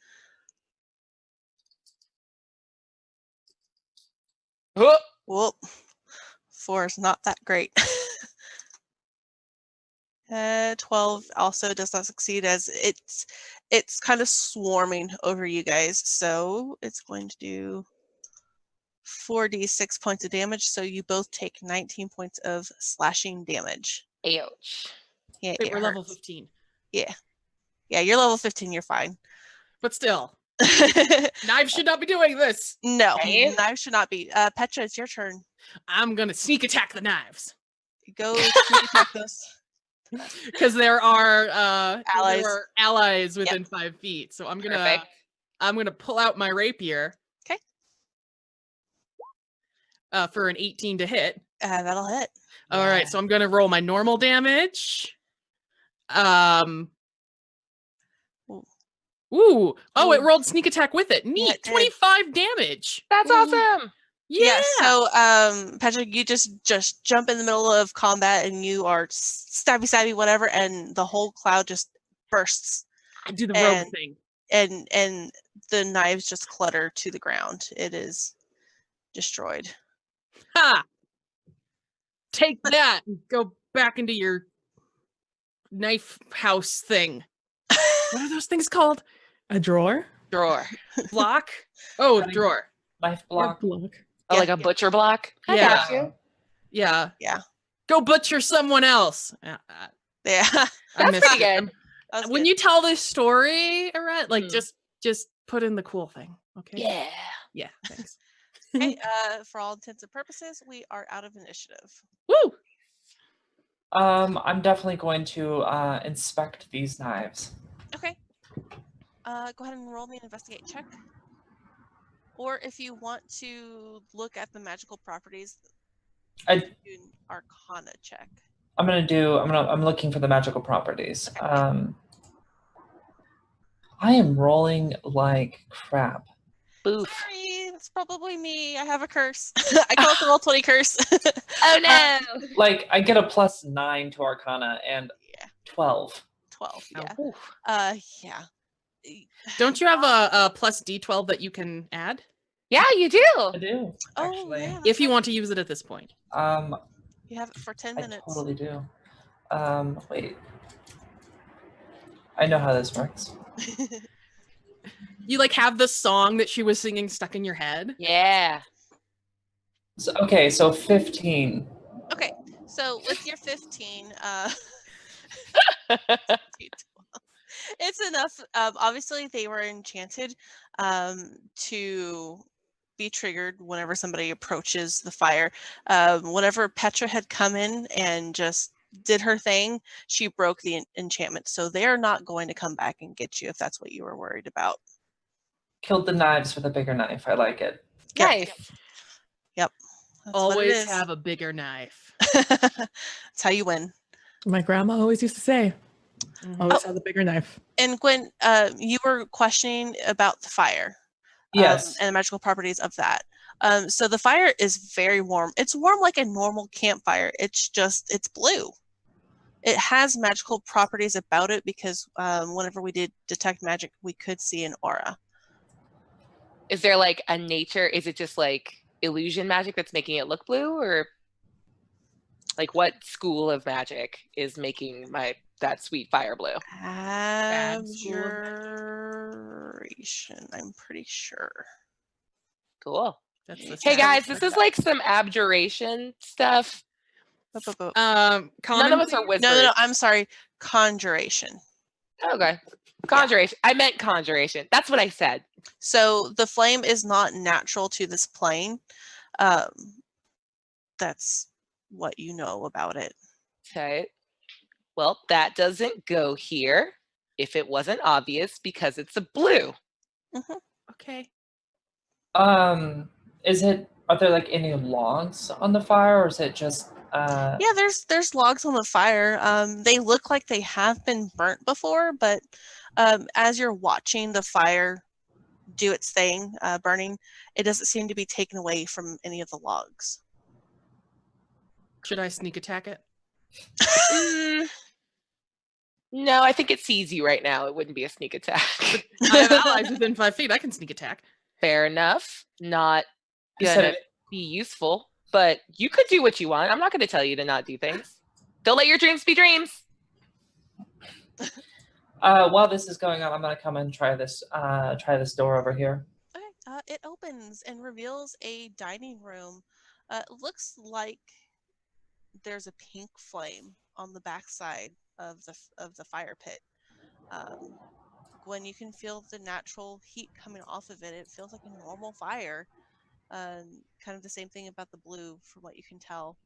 Oh, Whoop. 4 is not that great. 12 also does not succeed, as it's kind of swarming over you guys. So it's going to do 4d6 points of damage. So you both take 19 points of slashing damage. ouch. Yeah, Wait, it we're level hurts. 15. Yeah, you're level 15. You're fine. But still, knives should not be doing this. No, Right? knives should not be. Petra, it's your turn. I'm gonna sneak attack the knives. Go sneak attack those. Because there are Allies. within 5 feet. So I'm gonna Perfect. pull out my rapier. 'Kay. For an 18 to hit. That'll hit. All right, so I'm gonna roll my normal damage. Ooh. Oh, it rolled sneak attack with it. Neat. Yeah, it did. 25 damage. That's Ooh. awesome. Yeah. So, Patrick, you just jump in the middle of combat and you are stabby, whatever, and the whole cloud just bursts. I do the rogue thing. And the knives just clutter to the ground. It is destroyed. Ha! Take that and go back into your knife house thing. What are those things called? A drawer? Drawer. Block? Oh, Cutting drawer. Knife Or block. block. Oh, Yeah, like a butcher block? I Yeah. got you. Yeah. Yeah. Go butcher someone else. Yeah. I That's missed pretty it. good. That was When good. you tell this story, Arette, like Mhm. just put in the cool thing. Okay. Yeah. Yeah. Thanks. Okay, for all intents and purposes, we are out of initiative. Woo! I'm definitely going to inspect these knives. Okay. Go ahead and roll me an investigate check. Or if you want to look at the magical properties, I- do an Arcana check. I'm looking for the magical properties. Okay. I am rolling like crap. Boof. Sorry, that's probably me. I have a curse. I call it the Roll20 curse. Oh no. Like I get a +9 to Arcana and Yeah. 12. 12. Yeah. Oof. Yeah. Don't you have a plus D12 that you can add? Yeah, you do. I do, Oh, actually. yeah, If you want to use it at this point. you have it for 10 I minutes. totally do. Wait. I know how this works. You like have the song that she was singing stuck in your head? Yeah. So, okay, so 15. Okay, so with your 15, it's enough. Obviously, they were enchanted to be triggered whenever somebody approaches the fire. Whenever Petra had come in and just did her thing, she broke the enchantment. So they are not going to come back and get you if that's what you were worried about. Killed the knives with a bigger knife. I like it. Yep. Nice. Yep. That's Always have a bigger knife. That's how you win. My grandma always used to say, always have the bigger knife. And Gwen, you were questioning about the fire. Yes. And the magical properties of that. So the fire is very warm. It's warm like a normal campfire. It's blue. It has magical properties about it because whenever we did detect magic, we could see an aura. Is there like a nature? Is it just like illusion magic that's making it look blue, or like what school of magic is making that sweet fire blue? Abjuration, I'm pretty sure. Cool. That's the Hey sound. guys, this is like some abjuration stuff. None of us are wizards. No, I'm sorry. Conjuration. Okay. Conjuration. Yeah. I meant conjuration. That's what I said. So the flame is not natural to this plane. That's what you know about it. Okay. Well, that doesn't go here if it wasn't obvious because it's a blue. Mm-hmm. Okay. Are there like any logs on the fire, or is it just Yeah, there's logs on the fire. They look like they have been burnt before, but as you're watching the fire do its thing, burning, it doesn't seem to be taken away from any of the logs. Should I sneak attack it? No, I think it sees you right now. It wouldn't be a sneak attack. I have allies within 5 feet. I can sneak attack. Fair enough. Not You gonna said it. be useful, but you could do what you want. I'm not going to tell you to not do things. Don't let your dreams be dreams. While this is going on, I'm gonna come and try this door over here. Okay, it opens and reveals a dining room. Looks like there's a pink flame on the backside of the fire pit. When you can feel the natural heat coming off of it, it feels like a normal fire. Kind of the same thing about the blue, from what you can tell.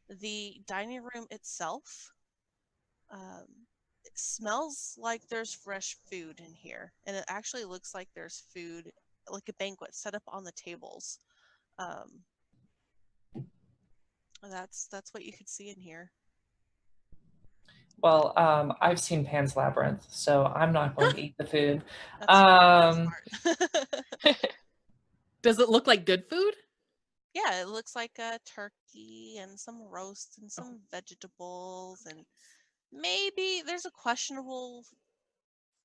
The dining room itself, it smells like there's fresh food in here, and it actually looks like there's food, like a banquet set up on the tables. That's what you could see in here. Well, I've seen Pan's Labyrinth, so I'm not going to eat the food. That's smart. Does it look like good food? Yeah, it looks like a turkey and some roast and some vegetables, and maybe there's a questionable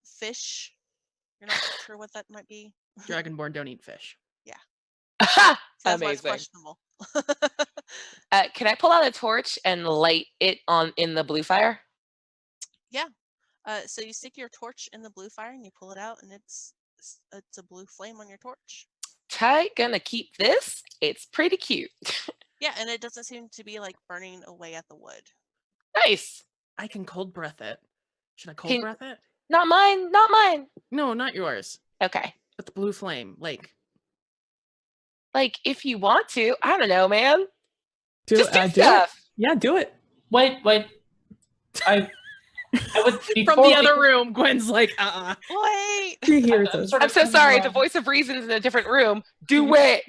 fish. You're not sure what that might be. Dragonborn don't eat fish. That's why it's Amazing. questionable. Can I pull out a torch and light it in the blue fire? Yeah. So you stick your torch in the blue fire and you pull it out, and it's a blue flame on your torch. Ty gonna keep this. It's pretty cute. Yeah, and it doesn't seem to be like burning away at the wood. Nice. I can cold breath it. Should I cold breath it? Not mine. Not mine. No, not yours. Okay. But the blue flame, like if you want to. I don't know, man. Just do it. stuff. Yeah, do it. Wait. I would from the other room. Gwen's like, Wait. She hears us. I'm so sorry. The voice of reason is in a different room. Do it.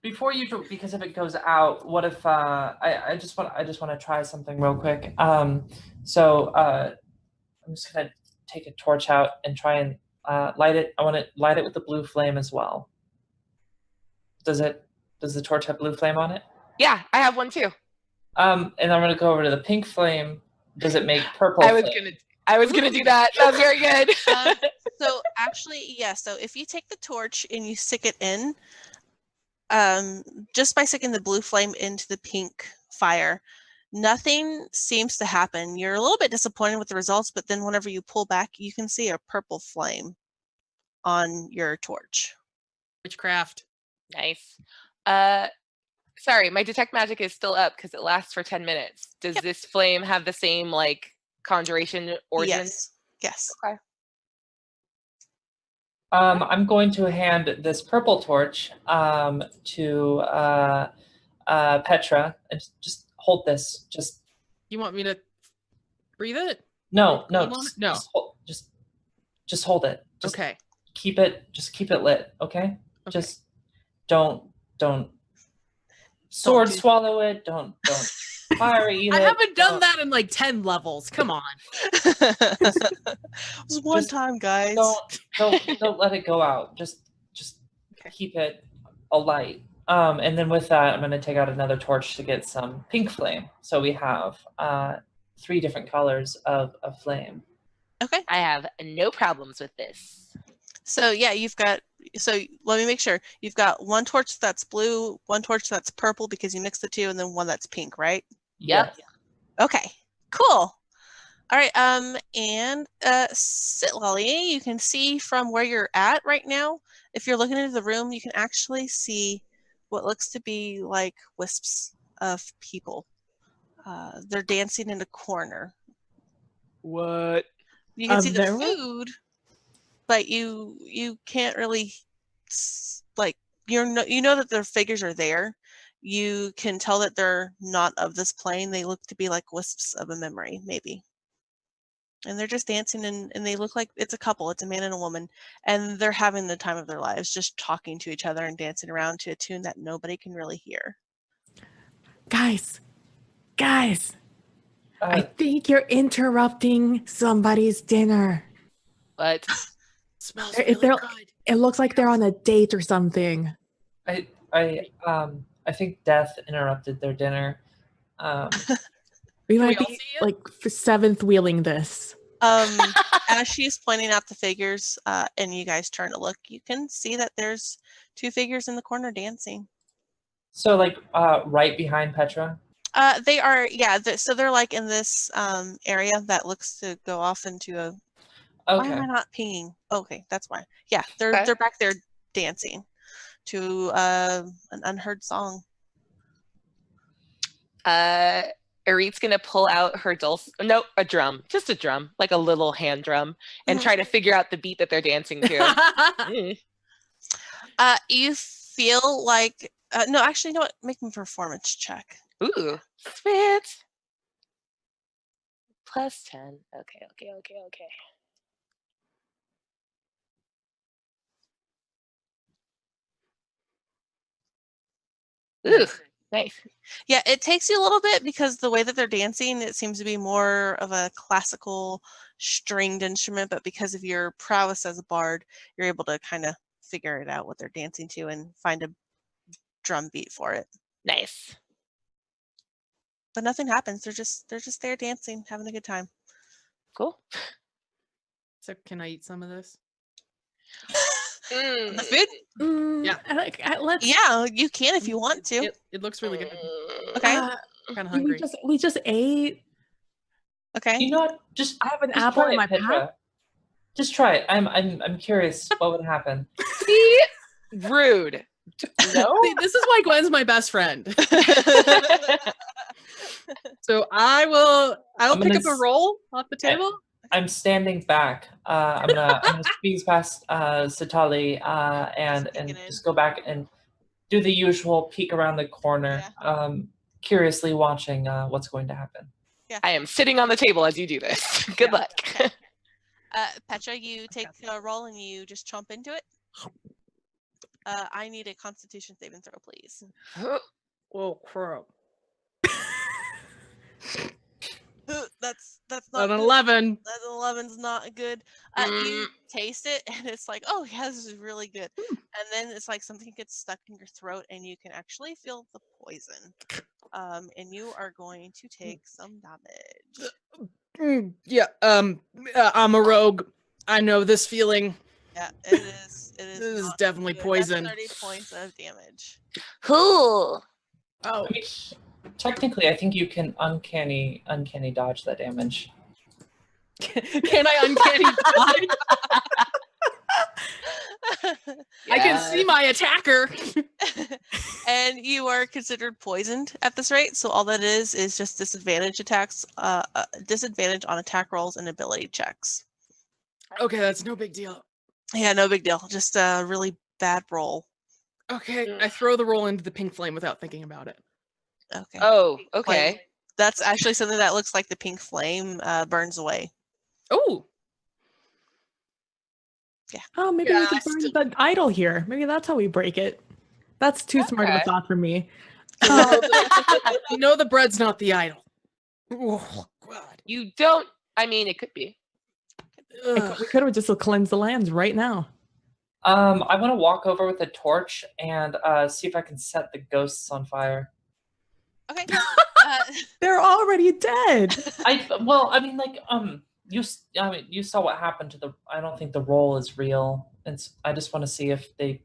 Before you do, because if it goes out, what if I just want to try something real quick. So I'm just gonna take a torch out and try and light it. I want to light it with the blue flame as well. Does the torch have blue flame on it? Yeah, I have one too. And I'm gonna go over to the pink flame. Does it make purple? I was gonna do that. That's very good. So actually, yeah. So if you take the torch and you stick it in, just by sticking the blue flame into the pink fire, nothing seems to happen. You're a little bit disappointed with the results, but then whenever you pull back, you can see a purple flame on your torch. witchcraft. Nice. Sorry, my detect magic is still up because it lasts for 10 minutes. Does this flame have the same conjuration origin? Yes. Okay. I'm going to hand this purple torch to Petra, and just hold this. You want me to breathe it? No. Just hold it. Okay. Keep it lit. Okay. Just don't sword swallow it. Don't fire eat it. I haven't done that in 10 levels. Come on. It was one time, guys. Don't let it go out. Just keep it alight. And then with that, I'm going to take out another torch to get some pink flame. So we have 3 different colors of flame. Okay. I have no problems with this. So yeah, so let me make sure. You've got one torch that's blue, one torch that's purple because you mixed the two, and then one that's pink, right? Yep. Okay, cool. All right, and Sitlolly, you can see from where you're at right now, if you're looking into the room, you can actually see what looks to be like wisps of people. They're dancing in a corner. What? You can see the food, but you can't really you know that their figures are there. You can tell that they're not of this plane. They look to be like wisps of a memory, maybe. And they're just dancing, and they look like it's a couple. It's a man and a woman, and they're having the time of their lives, just talking to each other and dancing around to a tune that nobody can really hear. Guys, I Uh, think you're interrupting somebody's dinner. But Smells They're- really they're- good. It looks like they're on a date or something. I think Death interrupted their dinner. We Can we might all be see it? like seventh wheeling this. As she's pointing out the figures, and you guys turn to look, you can see that there's 2 figures in the corner dancing. So like right behind Petra. They are, yeah. So they're like in this area that looks to go off into a. Why am Okay. I not pinging? Okay, that's why. Yeah, they're Okay. back there dancing to an unheard song. Arit's gonna pull out her a drum, just a drum, like a little hand drum, and Mhm. try to figure out the beat that they're dancing to. Mm. You feel like no, actually, you know what? Make me a performance check. Ooh, sweet. +10. Okay. Ooh, nice. Yeah, it takes you a little bit because the way that they're dancing, it seems to be more of a classical stringed instrument, but because of your prowess as a bard, you're able to kind of figure it out what they're dancing to and find a drum beat for it. Nice. But nothing happens. They're just there dancing, having a good time. Cool. So can I eat some of this? The food? Yeah. Let's. Yeah, you can if you want to. It looks really good. Okay. Kind of hungry. We just ate. Okay. You know what? Just I have an just apple try in it, my Petra. pack. Just try it. I'm curious what would happen. See? Rude. No? See, this is why Gwen's my best friend. So I'll pick up a roll off the table. I'm standing back. I'm gonna squeeze past Satali and just go back and do the usual peek around the corner, curiously watching what's going to happen. Yeah. I am sitting on the table as you do this. Good luck. Okay. Petra, you take a roll and you just chomp into it. I need a Constitution saving throw, please. Oh crap! That's not An good. 11. That 11's not good. You taste it and it's like, oh yeah, this is really good. And then it's like something gets stuck in your throat and you can actually feel the poison. And you are going to take some damage. Yeah. I'm a rogue. I know this feeling. Yeah, it is. It is. This is not definitely good. poison. That's 30 points of damage. Cool. Oh. I mean, technically, I think you can uncanny dodge that damage. Can I uncanny dodge? I can see my attacker. And you are considered poisoned at this rate, so all that is just disadvantage attacks, disadvantage on attack rolls and ability checks. Okay, that's no big deal. Yeah, no big deal. Just a really bad roll. Okay, I throw the roll into the pink flame without thinking about it. Okay. Oh, okay. That's actually something that looks like the pink flame burns away. Oh. Yeah. Oh, maybe we could burn the idol here. Maybe that's how we break it. That's too smart of a Okay. thought for me. You know the bread's not the idol. Oh, God. You don't. I mean, it could be. We could have just cleansed the lands right now. I want to walk over with a torch and see if I can set the ghosts on fire. Okay. They're already dead. You saw what happened to the. I don't think the roll is real, and I just want to see if they,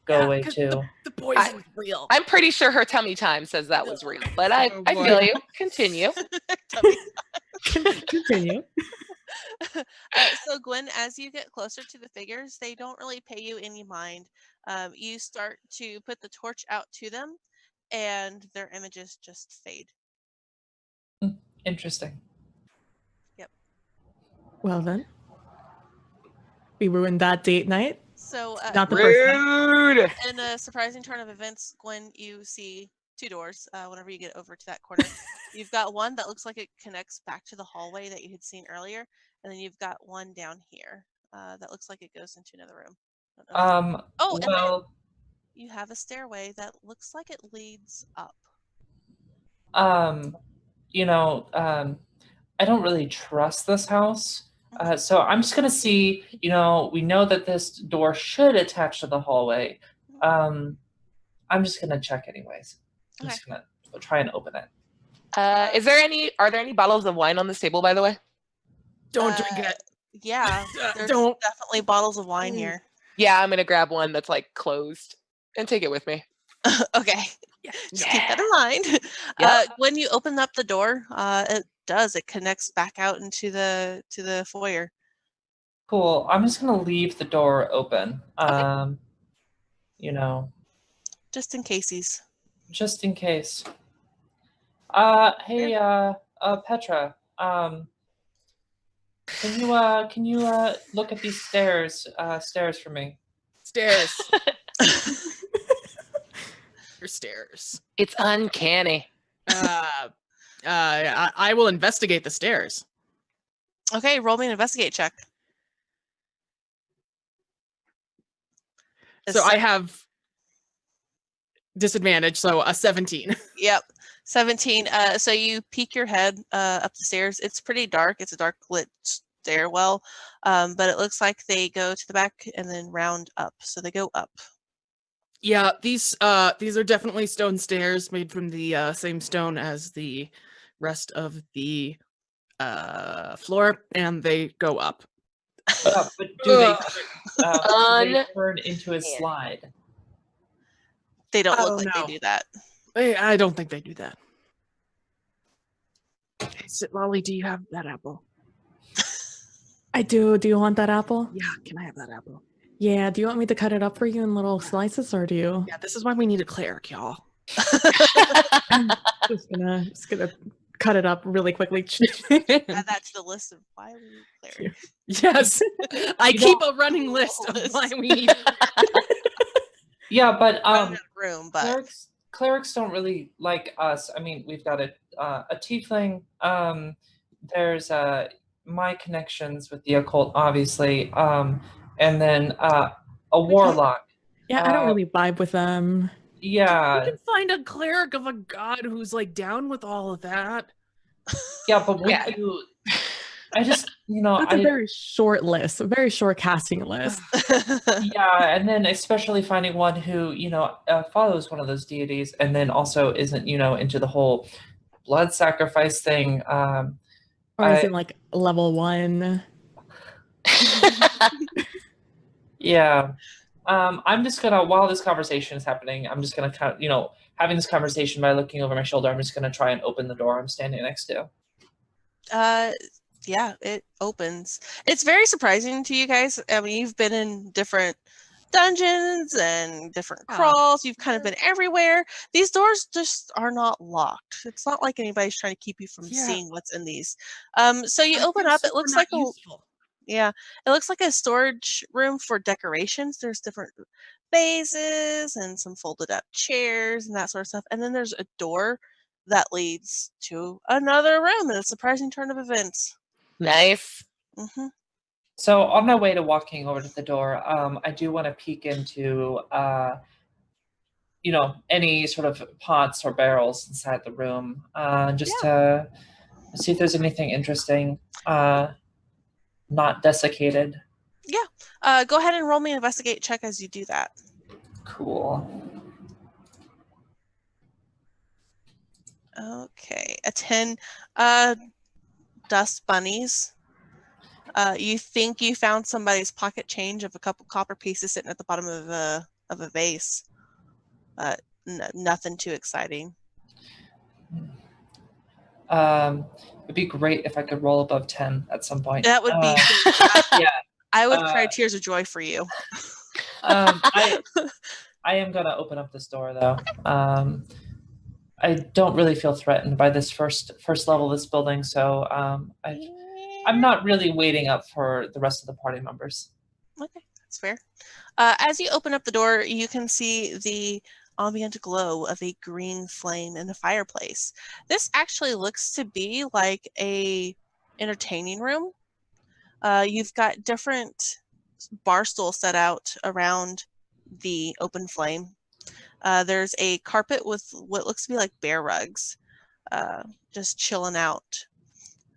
go away too. The poison's real. I'm pretty sure her tummy time says that was real, but I boy. feel you. Continue. Continue. So Gwen, as you get closer to the figures, they don't really pay you any mind. You start to put the torch out to them, and their images just fade. Interesting. Yep. Well then, we ruined that date night. So Not the first night. Rude. in a surprising turn of events, Gwen, you see 2 doors. Whenever you get over to that corner, you've got one that looks like it connects back to the hallway that you had seen earlier, and then you've got one down here that looks like it goes into another room. And then you have a stairway that looks like it leads up. you know, I don't really trust this house. So I'm just gonna see, you know, we know that this door should attach to the hallway. I'm just gonna check anyways. I'm just gonna try and open it. Are there any bottles of wine on this table, by the way? Don't drink it. Yeah, there's Don't. definitely bottles of wine here. Yeah, I'm gonna grab one that's like closed and take it with me. Okay. Just keep that in mind. Yep. When you open up the door, it connects back out into the foyer. Cool. I'm just gonna leave the door open. You know, Just in casesies. just in case. Hey, Petra. Can you look at these stairs for me? Stairs. Your stairs. It's uncanny. I will investigate the stairs. Okay, roll me an investigate check. So I have disadvantage, so a 17. Yep, 17. So you peek your head up the stairs. It's pretty dark. It's a dark lit stairwell, but it looks like they go to the back and then round up. So they go up. Yeah, these are definitely stone stairs made from the same stone as the rest of the floor, and they go up. But do they turn into a slide? They don't look like they do that. I don't think they do that. Hey, Lolly, do you have that apple? I do. Do you want that apple? Yeah, can I have that apple? Yeah. Do you want me to cut it up for you in little slices, or do you? Yeah, this is why we need a cleric, y'all. I'm just gonna cut it up really quickly. Add that to the list of why we need cleric. Yes, I keep a running list of why we need. Yeah, but room, but clerics don't really like us. I mean, we've got a tiefling. There's my connections with the occult, obviously, and then a warlock. Yeah, I don't really vibe with them. Yeah, You can find a cleric of a god who's like down with all of that. Yeah, but we do. I just, That's a very short list, a very short casting list. Yeah, and then especially finding one who, follows one of those deities and then also isn't, into the whole blood sacrifice thing. Or isn't like level 1. Yeah. I'm just gonna, while this conversation is happening, I'm just gonna kind of, having this conversation by looking over my shoulder, I'm just gonna try and open the door I'm standing next to. Yeah, it opens. It's very surprising to you guys. I mean, you've been in different dungeons and different crawls. You've kind of been everywhere. These doors just are not locked. It's not like anybody's trying to keep you from seeing what's in these. So you open up. It looks like it looks like a storage room for decorations. There's different vases and some folded up chairs and that sort of stuff. And then there's a door that leads to another room in a surprising turn of events. Nice. Mm-hmm. So on my way to walking over to the door, I do want to peek into, any sort of pots or barrels inside the room, just to see if there's anything interesting, not desiccated. Yeah. Go ahead and roll me an investigate check as you do that. Cool. Okay. A 10. Dust bunnies. You think you found somebody's pocket change of a couple copper pieces sitting at the bottom of a vase. Nothing too exciting. It'd be great if I could roll above 10 at some point. That would be yeah. I would cry tears of joy for you. I am gonna open up this door though. I don't really feel threatened by this first level of this building, so I'm not really waiting up for the rest of the party members. Okay, that's fair. As you open up the door, you can see the ambient glow of a green flame in the fireplace. This actually looks to be like a entertaining room. You've got different bar stools set out around the open flame. There's a carpet with what looks to be like bear rugs. just chilling out.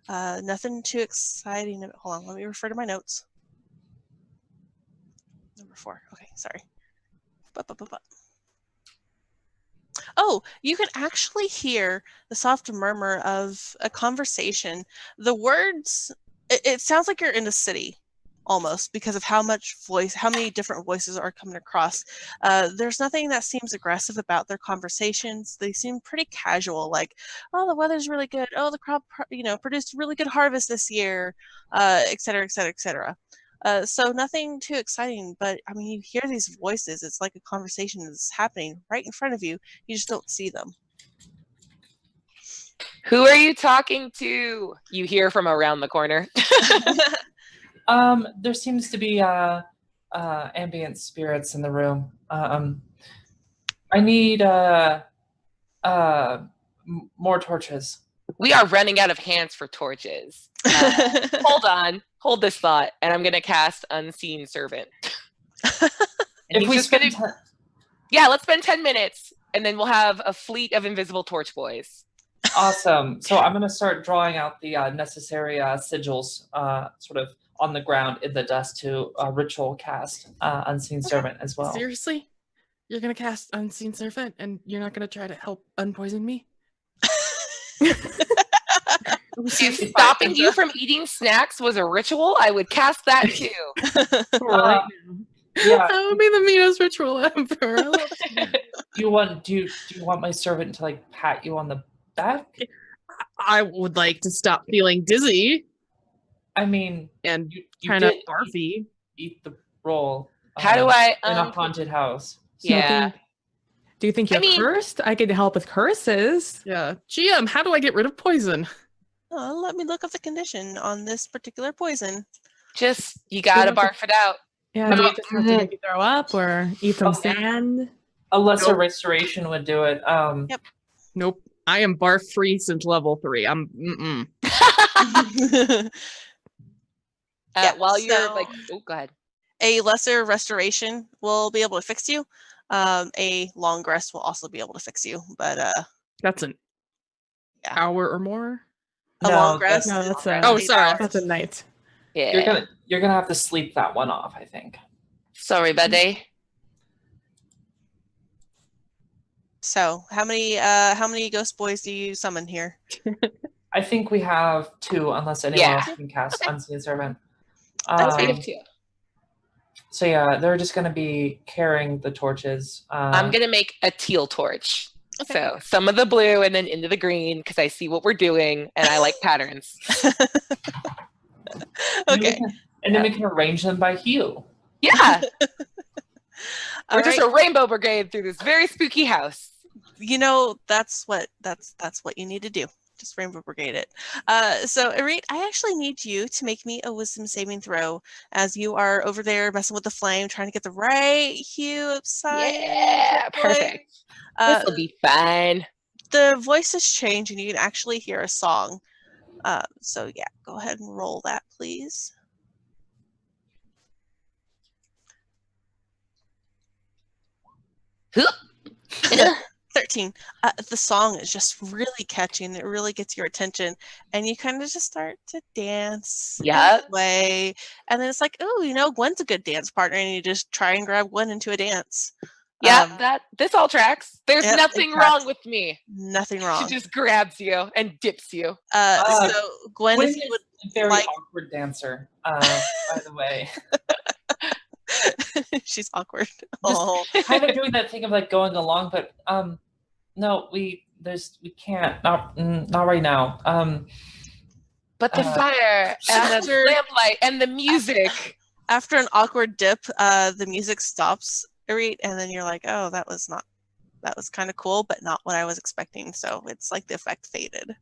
Nothing too exciting. Hold on, let me refer to my notes. Number 4. Okay, sorry. Oh, you can actually hear the soft murmur of a conversation. The words, it sounds like you're in a city almost because of how many different voices are coming across. There's nothing that seems aggressive about their conversations. They seem pretty casual, like, oh, the weather's really good. Oh, the crop, produced a really good harvest this year, et cetera, et cetera, et cetera. So nothing too exciting, but I mean, you hear these voices. It's like a conversation that's happening right in front of you. You just don't see them. Who are you talking to? You hear from around the corner. There seems to be ambient spirits in the room. I need more torches. We are running out of hands for torches. Hold on. Hold this thought, and I'm going to cast Unseen Servant. If we spend yeah, let's spend 10 minutes, and then we'll have a fleet of invisible torch boys. Awesome. So I'm going to start drawing out the necessary sigils sort of on the ground in the dust to ritual cast Unseen Servant as well. Seriously? You're going to cast Unseen Servant, and you're not going to try to help unpoison me? If stopping you from eating snacks was a ritual, I would cast that too. Right now. Yeah. That would be the meanest ritual ever. Do you want my servant to like pat you on the back? I would like to stop feeling dizzy. I mean, and you kind of did barfy. Eat the roll. How do I in a haunted house? Yeah. Do you think you're cursed? I could help with curses. Yeah. GM, how do I get rid of poison? Let me look up the condition on this particular poison. Just, you gotta barf it out. Yeah, do you just have to make it throw up or eat some sand? A lesser restoration would do it. Yep. Nope. I am barf free since level 3. I'm While you're like, oh, go ahead. A lesser restoration will be able to fix you. A long rest will also be able to fix you, but that's an hour or more. A long rest. No, that's sorry, that's a night. Yeah. You're gonna have to sleep that one off, I think. Sorry, buddy. So, how many ghost boys do you summon here? I think we have 2, unless anyone else can cast Unseen Servant. We have 2. So yeah, they're just gonna be carrying the torches. I'm gonna make a teal torch. Okay. So some of the blue and then into the green because I see what we're doing and I like patterns. Okay. And then we can arrange them by hue. Yeah. We're just a rainbow brigade through this very spooky house. You know, that's what you need to do. Just rainbow brigade it. So Irit, I actually need you to make me a wisdom saving throw as you are over there messing with the flame, trying to get the right hue outside. Yeah, perfect. This will be fine. The voices change and you can actually hear a song. So yeah, go ahead and roll that, please. Huh? 13. The song is just really catchy and it really gets your attention, and you kind of just start to dance. Yeah. Way, and then it's like, oh, you know, Gwen's a good dance partner, and you just try and grab Gwen into a dance. Yeah, this all tracks. There's nothing wrong with me. Nothing wrong. She just grabs you and dips you. So Gwen, if you would a very awkward dancer, by the way. She's awkward. Just kind of doing that thing of like going along, but no, we can't, not right now. But the fire and the lamplight and the music. After an awkward dip, the music stops, Irit, and then you're like, oh, that was kind of cool, but not what I was expecting. So it's like the effect faded.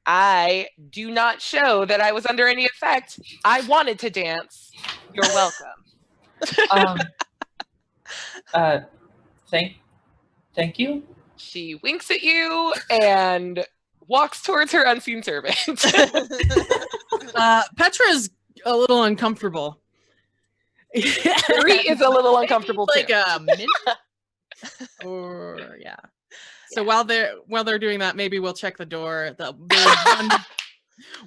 I do not show that I was under any effect. I wanted to dance. You're welcome. Thank you. She winks at you and walks towards her unseen servant. Petra's a little uncomfortable. Three is a little uncomfortable like too. A minute? Or yeah. So while they're doing that, maybe we'll check the door. There's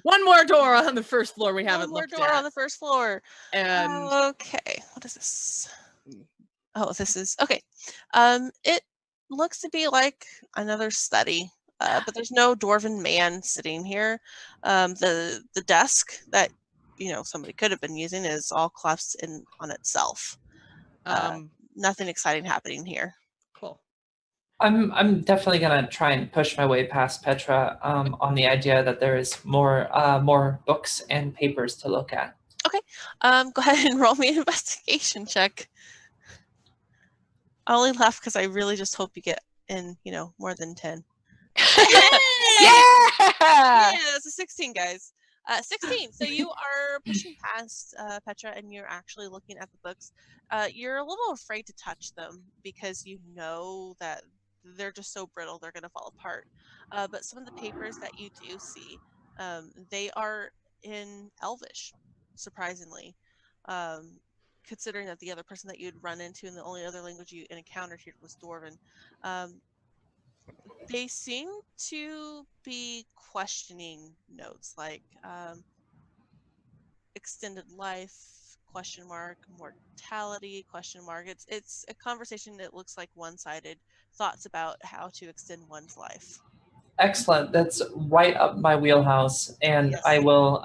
one more door on the first floor we haven't looked at. One more door on the first floor. And okay, what is this? Oh, this is okay. It looks to be like another study, but there's no dwarven man sitting here. The desk that somebody could have been using is all collapsed in on itself. Nothing exciting happening here. Cool. I'm definitely gonna try and push my way past Petra on the idea that there is more books and papers to look at. Okay. Go ahead and roll me an investigation check. I only laugh because I really just hope you get in, more than 10. Yeah, that's a 16, guys. 16. So you are pushing past Petra, and you're actually looking at the books. You're a little afraid to touch them because you know that they're just so brittle they're going to fall apart. But some of the papers that you do see, they are in Elvish, surprisingly. Considering that the other person that you'd run into and the only other language you encountered here was Dwarven. They seem to be questioning notes like extended life, ? Mortality, ? It's a conversation that looks like one-sided thoughts about how to extend one's life. Excellent. That's right up my wheelhouse, and Yes. I will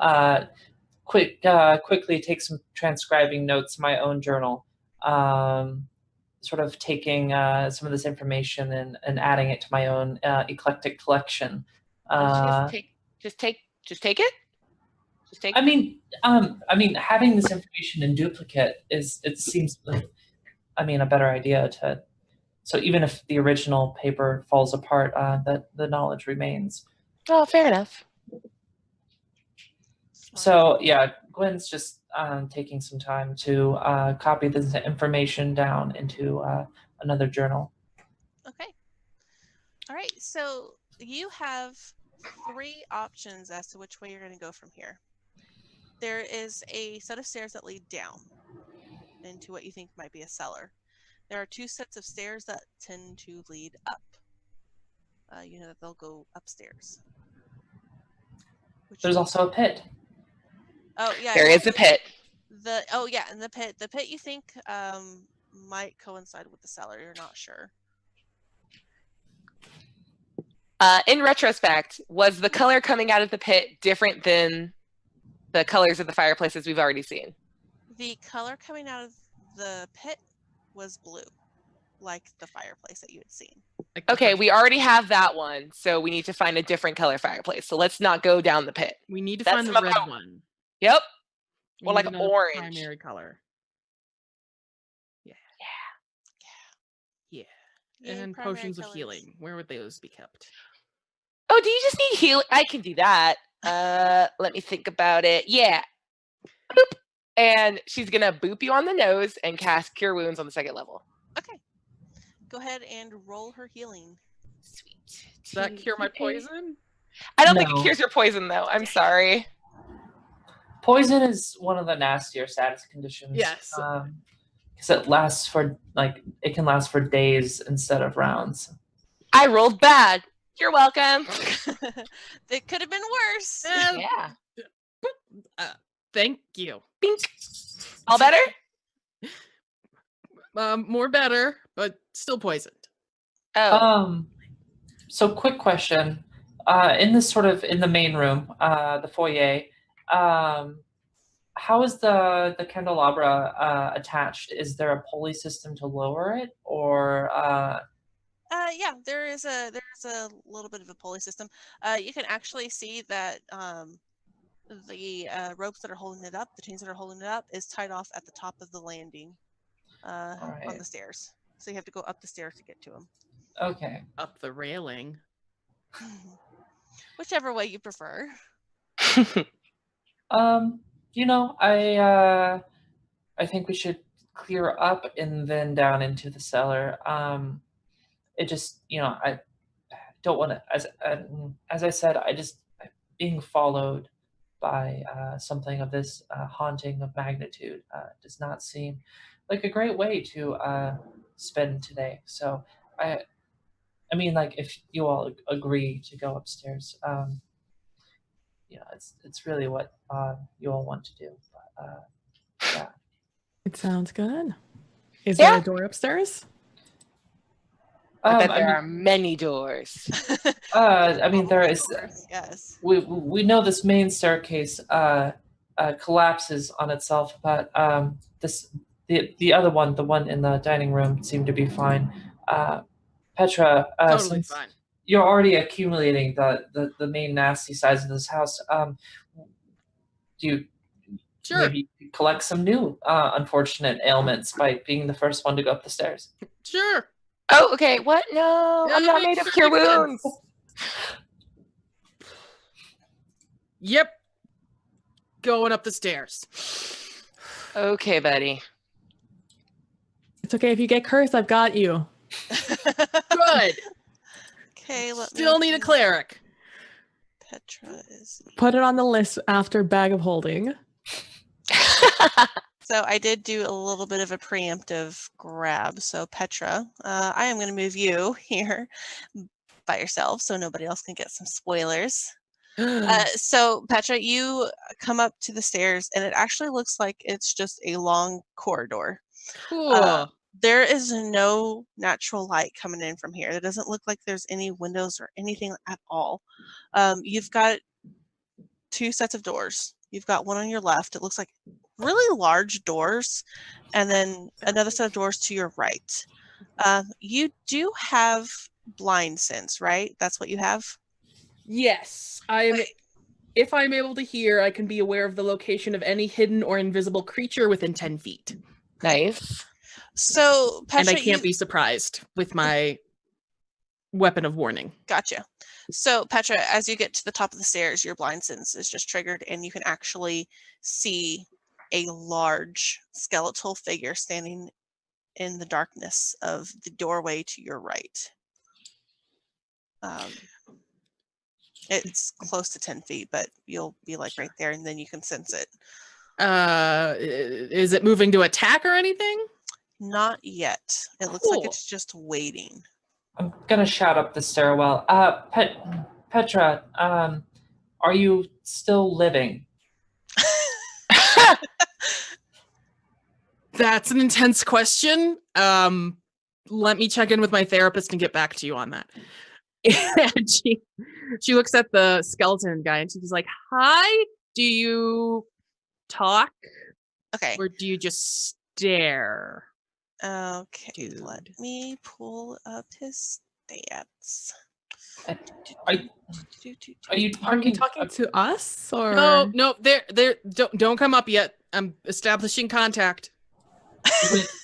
quickly take some transcribing notes in my own journal, sort of taking some of this information and adding it to my own eclectic collection. Just take it. I mean, having this information in duplicate seems like, a better idea to. So even if the original paper falls apart, that the knowledge remains. Oh, fair enough. So yeah, Gwen's just taking some time to copy this information down into another journal. Okay. All right. So you have 3 options as to which way you're going to go from here. There is a set of stairs that lead down into what you think might be a cellar. There are 2 sets of stairs that tend to lead up. That they'll go upstairs. There's also a pit. Oh yeah, there is a pit. And the pit. The pit you think might coincide with the cellar. You're not sure. In retrospect, was the color coming out of the pit different than the colors of the fireplaces we've already seen? The color coming out of the pit was blue, like the fireplace that you had seen. Okay, we already have that one, so we need to find a different color fireplace. So let's not go down the pit. We need to find the red one. Yep. We or like orange. Primary color. Yeah. And potions of healing. Where would those be kept? Oh, do you just need healing? I can do that. Let me think about it. Yeah. Boop. And she's going to boop you on the nose and cast Cure Wounds on the 2nd level. Okay. Go ahead and roll her healing. Sweet. Does that cure my poison? I don't think it cures your poison, though. I'm sorry. Poison is one of the nastier status conditions. Yes. Because it lasts for, it can last for days instead of rounds. I rolled bad. You're welcome. It could have been worse. Yeah. Thank you. Bink. All better? More better, but still poisoned. Oh. So quick question. In the main room, the foyer, how is the candelabra attached? Is there a pulley system to lower it, or? Yeah, there's a little bit of a pulley system. You can actually see that the ropes that are holding it up, the chains that are holding it up, is tied off at the top of the landing on the stairs. So you have to go up the stairs to get to them. Okay. Up the railing. Whichever way you prefer. I think we should clear up and then down into the cellar. It just, I don't want to, as I said, being followed by something of this haunting of magnitude does not seem like a great way to spend today. So I mean, like, if you all agree to go upstairs, it's really what you all want to do. But, yeah. It sounds good. Is there a door upstairs? I bet there are many doors. I mean, there is. Yes. We know this main staircase collapses on itself, but the other one, the one in the dining room, seemed to be fine. Petra, Totally since fine. you're already accumulating the main nasty sides of this house, do you maybe collect some new unfortunate ailments by being the first one to go up the stairs? Sure. Oh, okay. What? No, I'm not made of cure wounds. Yep. Going up the stairs. Okay, buddy. It's okay. If you get cursed, I've got you. Good. Okay, Still need a cleric. Petra is... Put it on the list after Bag of Holding. So I did do a little bit of a preemptive grab. So Petra, I am going to move you here by yourself so nobody else can get some spoilers. So Petra, you come up to the stairs and it actually looks like it's just a long corridor. Cool. There is no natural light coming in from here. It doesn't look like there's any windows or anything at all. You've got 2 sets of doors. You've got one on your left. It looks like really large doors, and then another set of doors to your right. You do have blind sense, right? That's what you have? Yes. If I'm able to hear, I can be aware of the location of any hidden or invisible creature within 10 feet. Nice. So, Petra, and I can't be surprised with my weapon of warning. Gotcha. So, Petra, as you get to the top of the stairs, your blind sense is just triggered, and you can actually see a large skeletal figure standing in the darkness of the doorway to your right. It's close to 10 feet, but you'll be like right there, and then you can sense it. Is it moving to attack or anything? Not yet. It looks like it's just waiting. I'm gonna shout up the stairwell. Petra, are you still living? That's an intense question. Let me check in with my therapist and get back to you on that. And she looks at the skeleton guy and she's like, "Hi, do you talk? Okay. Or do you just stare?" Okay, let me pull up his stats. Are you talking to us or no? There. Don't come up yet. I'm establishing contact.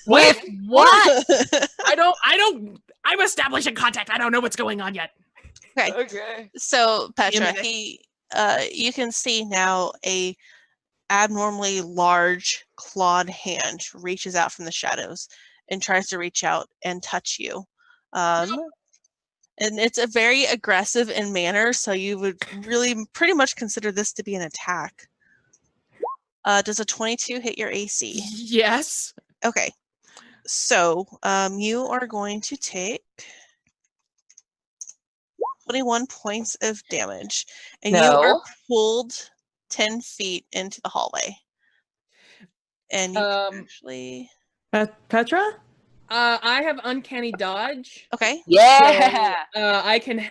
With what? I'm establishing contact. I don't know what's going on yet. Okay. So Petra, you can see now a abnormally large clawed hand reaches out from the shadows and tries to reach out and touch you. And it's a very aggressive in manner, so you would really pretty much consider this to be an attack. Does a 22 hit your AC? Yes. Okay. So you are going to take 21 points of damage, and you are pulled 10 feet into the hallway. And you can actually... Petra? I have uncanny dodge. Okay. Yeah. So, I can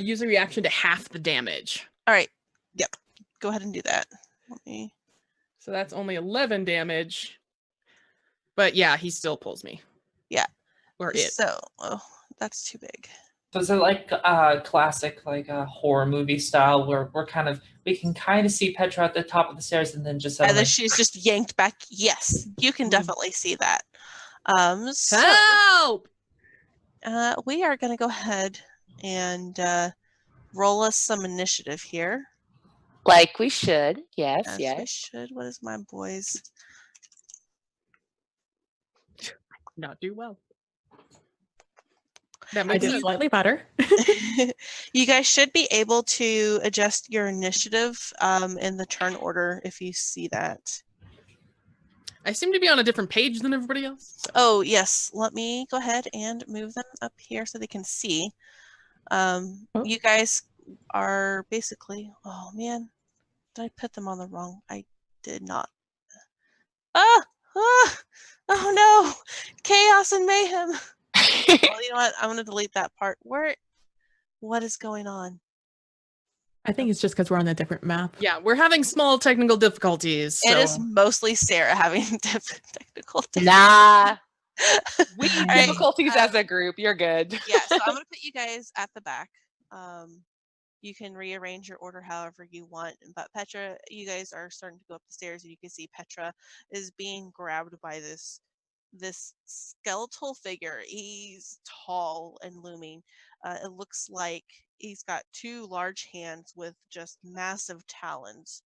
use a reaction to half the damage. All right. Yep. Go ahead and do that. So that's only 11 damage. But yeah, he still pulls me. Yeah. Or it. So, that's too big. So is it like classic, like a horror movie style, where we can kind of see Petra at the top of the stairs, and then just suddenly... and then she's just yanked back? Yes, you can definitely see that. So, help! We are going to go ahead and roll us some initiative here. Like we should. Yes. We should. What is my boys? Not do well. That might be slightly better. You guys should be able to adjust your initiative in the turn order if you see that. I seem to be on a different page than everybody else. So. Oh, yes. Let me go ahead and move them up here so they can see. You guys are basically... Oh, man. Did I put them on the wrong? I did not. Ah! Ah! Oh, no! Chaos and mayhem! Well, you know what? I'm going to delete that part. What is going on? I think it's just because we're on a different map. Yeah, we're having small technical difficulties. So. It is mostly Sarah having technical difficulties. Nah. We All difficulties as a group. You're good. Yeah, so I'm going to put you guys at the back. You can rearrange your order however you want. But Petra, you guys are starting to go up the stairs, and you can see Petra is being grabbed by this skeletal figure. He's tall and looming. It looks like he's got two large hands with just massive talons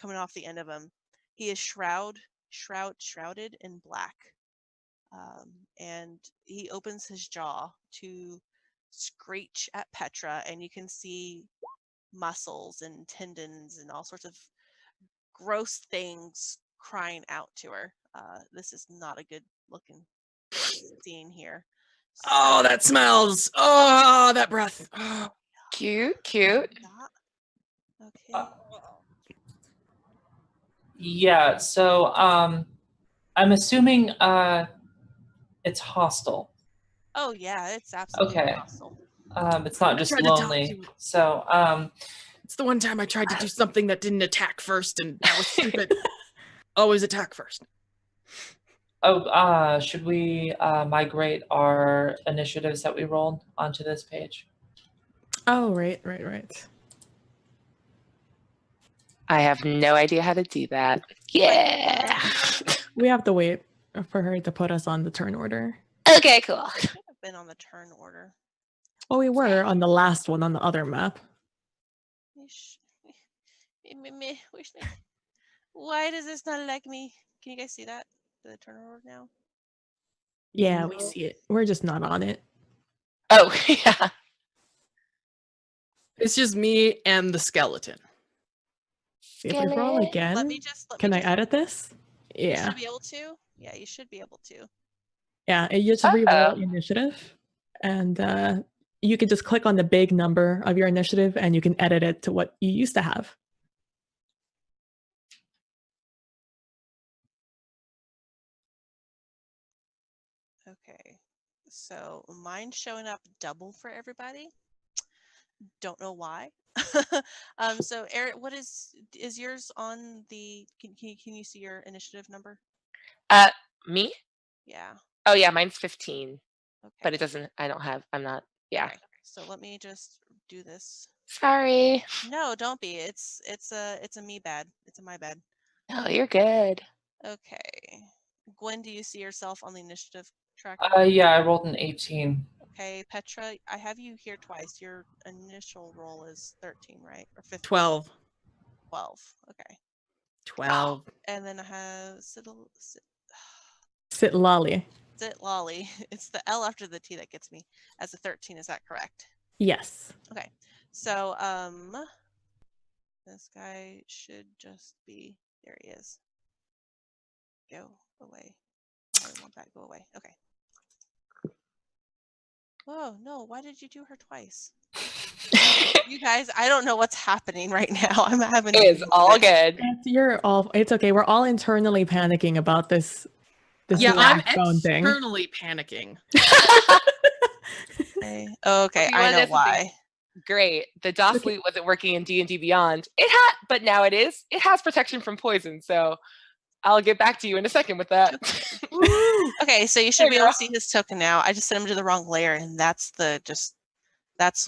coming off the end of him. He is shrouded in black. And he opens his jaw to screech at Petra, and you can see muscles and tendons and all sorts of gross things crying out to her. This is not a good looking scene here. So, oh, that smells. Oh, that breath. Oh. Cute. Okay. Yeah, so I'm assuming it's hostile. Oh yeah, it's absolutely Okay. hostile. It's not just lonely. So it's the one time I tried to do something that didn't attack first, and that was stupid. Always attack first. Oh, should we migrate our initiatives that we rolled onto this page? Oh, right. I have no idea how to do that. Yeah. We have to wait for her to put us on the turn order. Okay, cool. I should have been on the turn order. Well, we were on the last one on the other map. Why does this not like me? Can you guys see that? The turn order now? Yeah, we see it. We're just not on it. Oh, yeah. It's just me and the skeleton. If we roll again, can I edit this? Yeah. You should be able to. Yeah, you should be able to. Yeah, you just re-roll initiative, and you can just click on the big number of your initiative, and you can edit it to what you used to have. Okay, so mine's showing up double for everybody. Don't know why. So Eric, what is yours on the? Can you see your initiative number? Me? Yeah. Oh yeah, mine's 15. Okay. But it doesn't. I'm not. Yeah. Okay. So let me just do this. Sorry. No, don't be. It's a me bad. It's a my bad. No, you're good. Okay. Gwen, do you see yourself on the initiative track? Yeah, I rolled an 18. Okay, Petra, I have you here twice. Your initial roll is 13, right? Or 15? 12. 12. Okay. 12. And then I have Sitlali. Sitlali. It's the L after the T that gets me. As a 13, is that correct? Yes. Okay. So this guy should just be, there he is. Go away. I want that go away. Okay. Whoa, no, why did you do her twice? You guys, I don't know what's happening right now. I'm having It's all good. It's okay. We're all internally panicking about this Yeah, I'm thing. externally panicking. Okay, I know why. Great. The DOS loot wasn't working in D&D Beyond. But now it is. It has protection from poison, so I'll get back to you in a second with that. Okay, so you should be able to see his token now. I just sent him to the wrong layer, and that's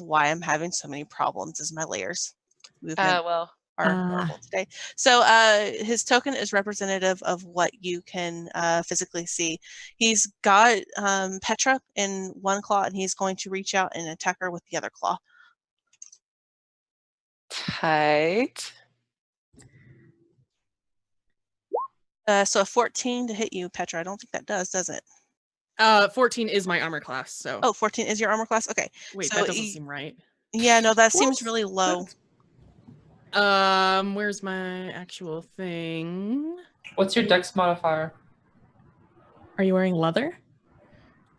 why I'm having so many problems. Is my layers movement are horrible today. So his token is representative of what you can physically see. He's got Petra in one claw, and he's going to reach out and attack her with the other claw. Tight. So a 14 to hit you, Petra. I don't think that does it? 14 is my armor class, so. Oh, 14 is your armor class? Okay. Wait, so that doesn't seem right. Yeah, no, that seems really low. Where's my actual thing? What's your dex modifier? Are you wearing leather?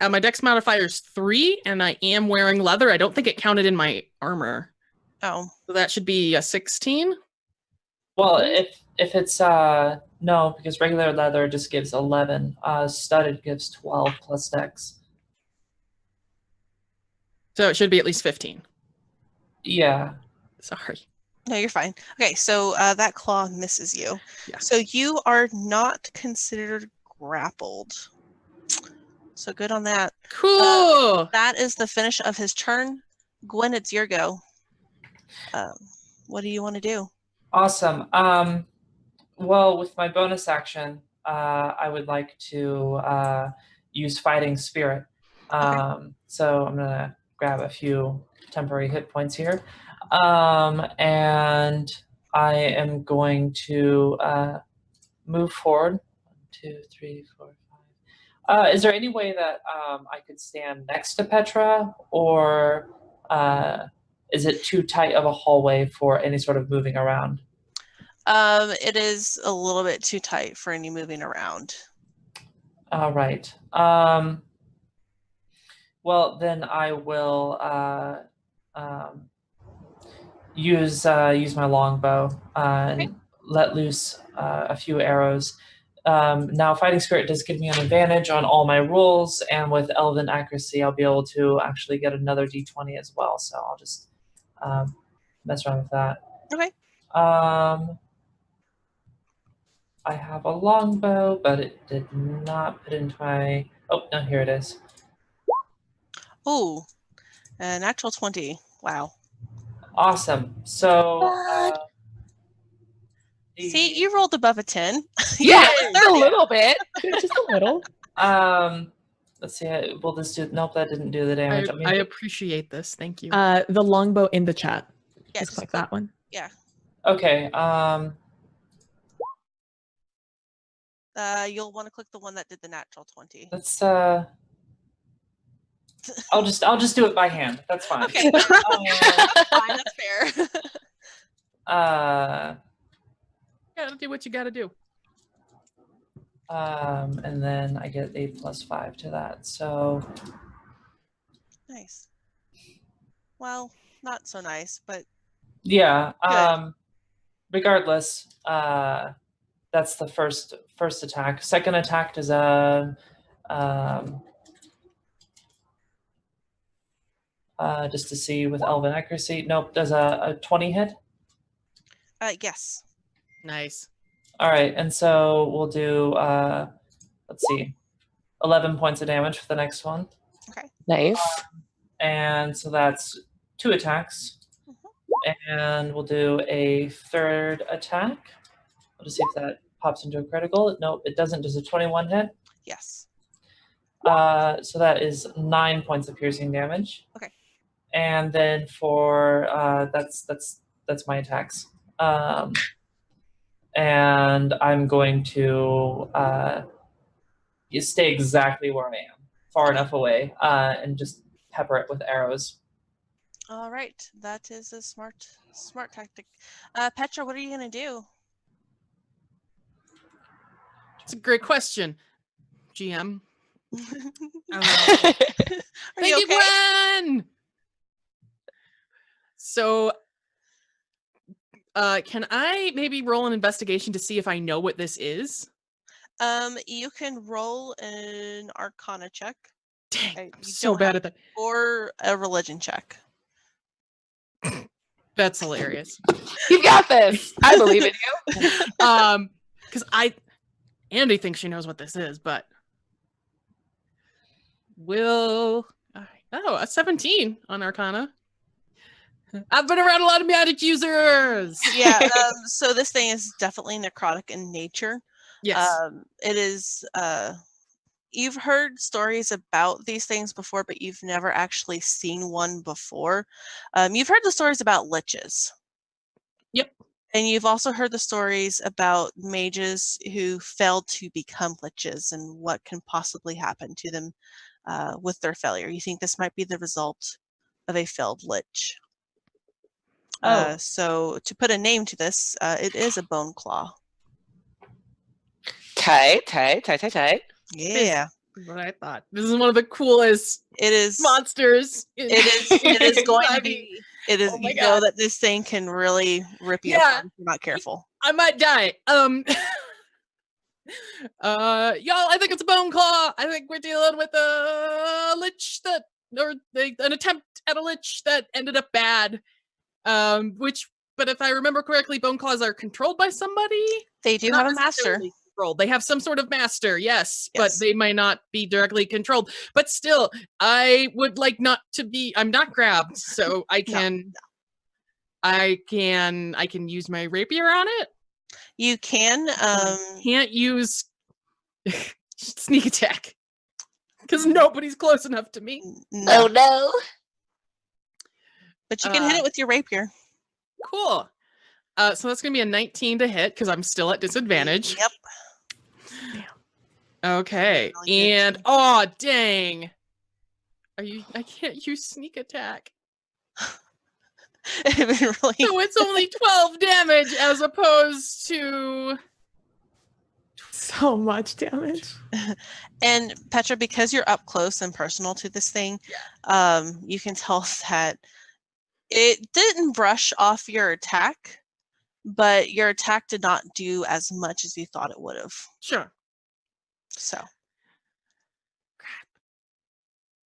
My dex modifier is 3, and I am wearing leather. I don't think it counted in my armor. Oh. So that should be a 16. Well, if it's no, because regular leather just gives 11. Studded gives 12 plus dex. So it should be at least 15. Yeah. Sorry. No, you're fine. Okay, so that claw misses you. Yeah. So you are not considered grappled. So good on that. Cool. That is the finish of his turn. Gwen, it's your go. What do you want to do? Awesome. Well, with my bonus action, I would like to use Fighting Spirit. So I'm gonna grab a few temporary hit points here, and I am going to move forward. 1, 2, 3, 4, 5. Is there any way that I could stand next to Petra, or is it too tight of a hallway for any sort of moving around? It is a little bit too tight for any moving around. All right. Well, then I will use my longbow and let loose a few arrows. Now, Fighting Spirit does give me an advantage on all my rolls, and with Elven Accuracy, I'll be able to actually get another d20 as well. So I'll just mess around with that. Okay. I have a longbow, but it did not put into my... Oh, no, here it is. Oh, a natural 20. Wow. Awesome. So... See, you rolled above a 10. Yeah, a little bit. Just a little. Let's see. Will this do... Nope, that didn't do the damage. I appreciate this. Thank you. The longbow in the chat. Yeah, just click that one. Yeah. Okay. You'll want to click the one that did the natural 20. Let's I'll just do it by hand. That's fine. Okay. Fine, that's fair. Gotta do what you gotta do. And then I get a +5 to that. So Nice. Well, not so nice, but yeah. good. Regardless, that's the first attack. Second attack is a just to see with Elven Accuracy. Nope, does a 20 hit? Yes. Nice. All right, and so we'll do let's see, 11 points of damage for the next one. Okay. Nice. And so that's 2 attacks. And we'll do a third attack. We'll just see if that pops into a critical. Nope, it doesn't. Does a 21 hit? Yes. So that is 9 points of piercing damage. Okay. And then for that's my attacks. And I'm going to stay exactly where I am, far enough away, and just pepper it with arrows. All right, that is a smart tactic. Petra, what are you gonna do? It's a great question, GM. Are Thank you you, okay? Gwen. So, can I maybe roll an investigation to see if I know what this is? You can roll an Arcana check. Dang, I'm so bad at that. Or a religion check. That's hilarious. You got this. I believe in you. Because Andy thinks she knows what this is, but a 17 on Arcana. I've been around a lot of magic users. Yeah. So this thing is definitely necrotic in nature. Yes. It is. You've heard stories about these things before, but you've never actually seen one before. You've heard the stories about liches. Yep. And you've also heard the stories about mages who failed to become liches and what can possibly happen to them with their failure. You think this might be the result of a failed lich. So to put a name to this, it is a bone claw. Tight. Yeah. What I thought. This is one of the coolest It is monsters. it is going to be it is Oh my you know God. that this thing can really rip you Yeah. apart if you're not careful. I might die. Y'all, I think it's a bone claw. I think we're dealing with a lich an attempt at a lich that ended up bad. But if I remember correctly, bone claws are controlled by somebody. They do Not have a master. necessarily controlled. They have some sort of master, yes, but Yes. they might not be directly controlled. But still, I would like not to be. I'm not grabbed, so I can. I can use my rapier on it. You can Can't use sneak attack because nobody's close enough to me. no, no. but you can hit it with your rapier. Cool. So that's gonna be a 19 to hit because I'm still at disadvantage. Yep. Okay. Really good. And oh dang. I can't use sneak attack. It'd be really So it's only 12 damage as opposed to So much damage. And Petra, because you're up close and personal to this thing, you can tell that it didn't brush off your attack, but your attack did not do as much as you thought it would have. sure. So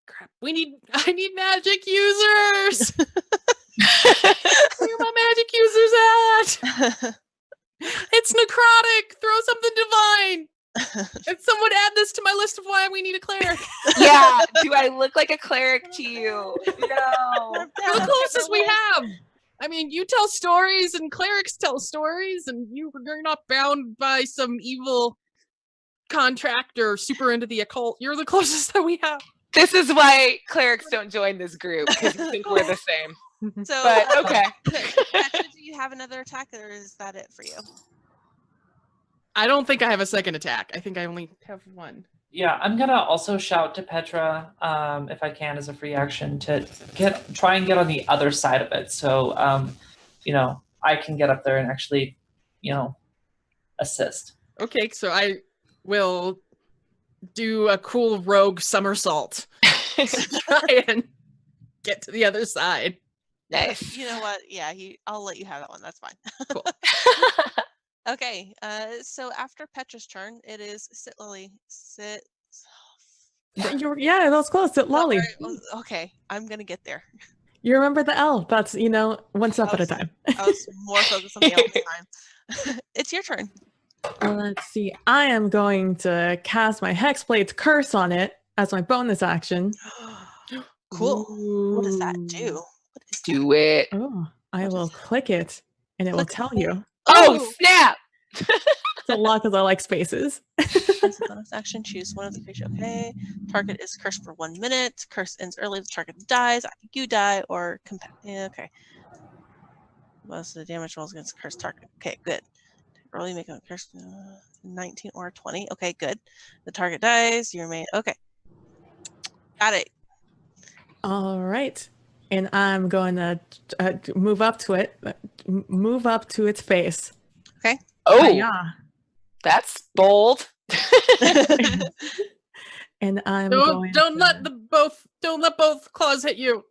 Crap. I need magic users. Where are my magic users at? It's necrotic. Throw something divine. And someone add this to my list of why we need a cleric. Yeah. Do I look like a cleric to you? No. We're the closest we have. I mean, you tell stories and clerics tell stories, and you're not bound by some evil contract or super into the occult. You're the closest that we have. This is why clerics don't join this group, because we think we're the same. So But okay. Petra, do you have another attack, or is that it for you? I don't think I have a second attack. I think I only have one. Yeah, I'm gonna also shout to Petra, if I can, as a free action, to try and get on the other side of it. So, I can get up there and actually, assist. Okay, so I will do a cool rogue somersault to try and get to the other side. Nice. You know what? Yeah, I'll let you have that one. That's fine. Cool. Okay, so after Petra's turn, it is Sit Lily. Sit. Yeah, that was close. Lolly. Okay, I'm gonna get there. You remember the L. That's, one step at a time. I was more focused on the L this time. It's your turn. Let's see. I am going to cast my Hexblade's Curse on it as my bonus action. Cool. What does that do? Ooh. What is Do it. Oh, I will click it and it will tell you. Oh, snap! It's a lot because I like spaces. As a bonus action, choose one of the creatures. Okay. Target is cursed for 1 minute. Curse ends early. The target dies. You die or okay. Most of the damage rolls against the cursed target. Okay, good. Early make a curse 19 or 20. Okay, good. The target dies. You remain. Okay. Got it. All right. And I'm going to move up to it. Move up to its face. Okay. Oh, Yeah. that's bold. And I'm going Don't to, let both claws hit you.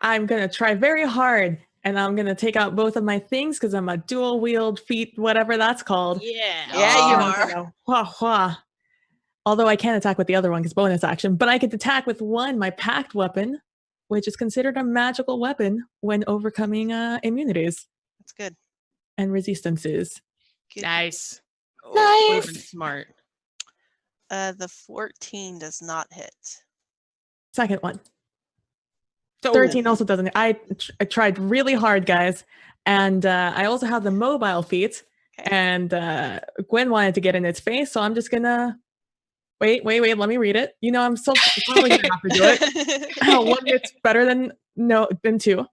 I'm going to try very hard. And I'm going to take out both of my things because I'm a dual wield feat, whatever that's called. Yeah. Yeah, you I'm are. gonna wah, wah. Although I can't attack with the other one because bonus action, but I could attack with my pact weapon, which is considered a magical weapon when overcoming immunities That's good. and resistances. Good. Nice. Nice. Would've been smart. The 14 does not hit. Second one. So 13 also doesn't. I tried really hard, guys. And I also have the mobile feat. Okay. And Gwen wanted to get in its face, so I'm just going to... Wait, let me read it. I'm so probably going to have to do it. One gets better than two.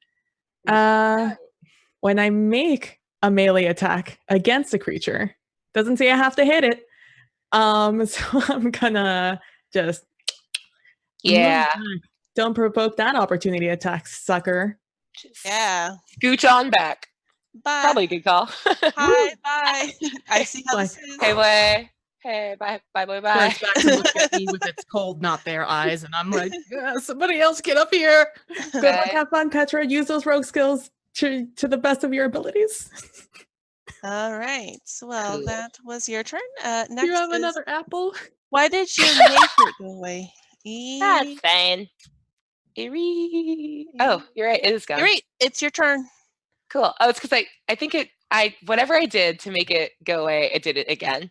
When I make a melee attack against a creature, doesn't say I have to hit it. So I'm gonna just don't provoke that opportunity attack, sucker. Yeah. Scooch on back. Bye. Probably a good call. Hi. Bye. I see how this is. Hey, way. Hey, bye, boy, bye. Turns back to look at me with its cold, not there eyes, and I'm like, yeah, somebody else get up here. Good luck, have fun, Petra. Use those rogue skills to the best of your abilities. All right. Well, Cool. that was your turn. Next You have is, another apple? why did your nature go away? That's fine. Eerie. Oh, you're right. It is gone. Eerie, it's your turn. Cool. Oh, it's because I think whatever I did to make it go away, it did it again.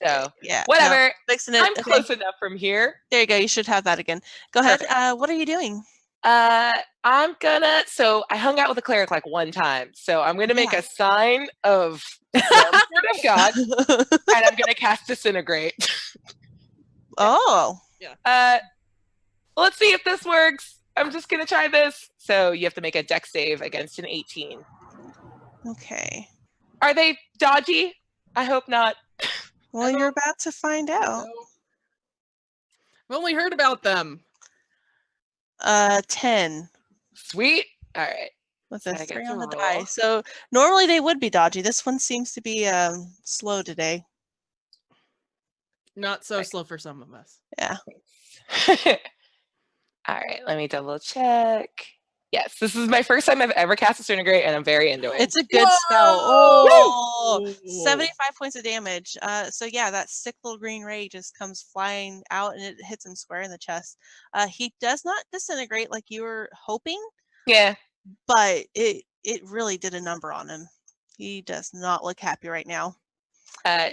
So yeah, whatever. No, fixing it. I'm close enough from here. There you go. You should have that again. Go ahead. What are you doing? I'm gonna. So I hung out with a cleric like one time. So I'm gonna make a sign of the Word of God, and I'm gonna cast Disintegrate. Oh. Yeah. Let's see if this works. I'm just gonna try this. So you have to make a dex save against an 18. Okay. Are they dodgy? I hope not. Well, you're about to find out. I've only heard about them. 10. Sweet. All right. With So a I get 3 to on the roll. die. So normally they would be dodgy. This one seems to be slow today. Not so slow for some of us. Yeah. All right, let me double check. Yes, this is my first time I've ever cast Disintegrate, and I'm very into it. It's a good spell. Oh, 75 points of damage. So yeah, that sick little green ray just comes flying out and it hits him square in the chest. He does not disintegrate like you were hoping. Yeah. But it really did a number on him. He does not look happy right now.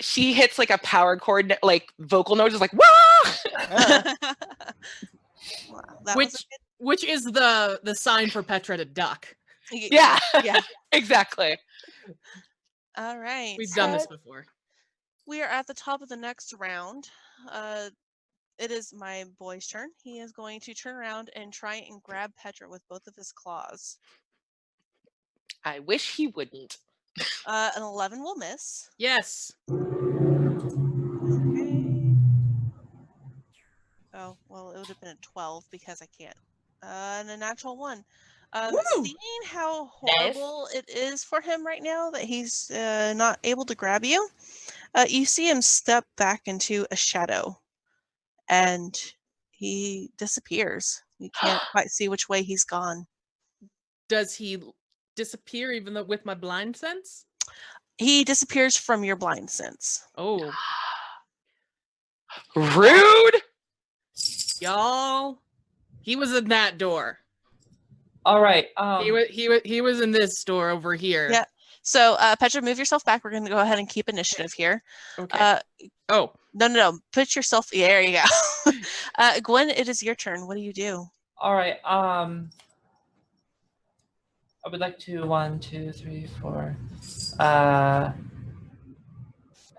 She hits like a power chord, like vocal note, just like wah. Wow, which is the sign for Petra to duck. Yeah. Yeah. Exactly. All right. We've done this before. We are at the top of the next round. It is my boy's turn. He is going to turn around and try and grab Petra with both of his claws. I wish he wouldn't. An 11 will miss. Yes. Okay. Oh, well, it would have been a 12 because I can't. And a natural 1. Seeing how horrible it is for him right now that he's not able to grab you, you see him step back into a shadow. And he disappears. You can't quite see which way he's gone. Does he disappear even though with my blind sense? He disappears from your blind sense. Oh. Rude. Y'all. He was in that door. All right. He was in this door over here. Yeah. So Petra, move yourself back. We're gonna go ahead and keep initiative here. Okay. No. Put yourself. Yeah, there you go. Gwen, it is your turn. What do you do? All right. I would like to 1, 2, 3, 4,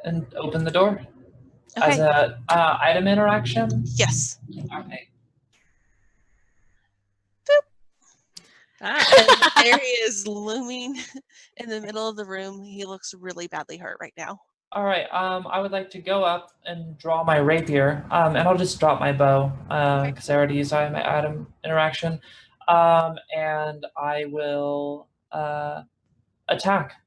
and open the door as a item interaction. Yes. Okay. And there he is, looming in the middle of the room. He looks really badly hurt right now. All right. I would like to go up and draw my rapier, and I'll just drop my bow because I already used my item interaction, and I will attack.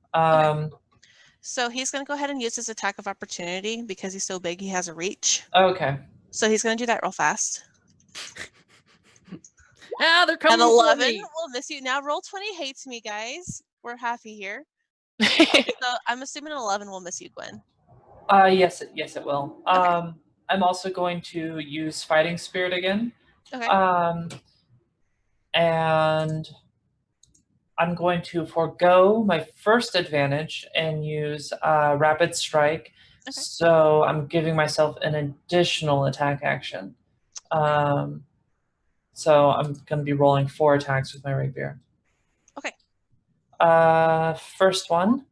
So he's going to go ahead and use his attack of opportunity because he's so big. He has a reach. Okay. So he's going to do that real fast. They're coming. An 11 will miss you. Now roll 20 hates me, guys. We're happy here. So I'm assuming an 11 will miss you, Gwen. Yes, it will. Okay. I'm also going to use Fighting Spirit again. Okay. And I'm going to forego my first advantage and use Rapid Strike. Okay. So I'm giving myself an additional attack action. So I'm going to be rolling 4 attacks with my rapier. Okay. First one.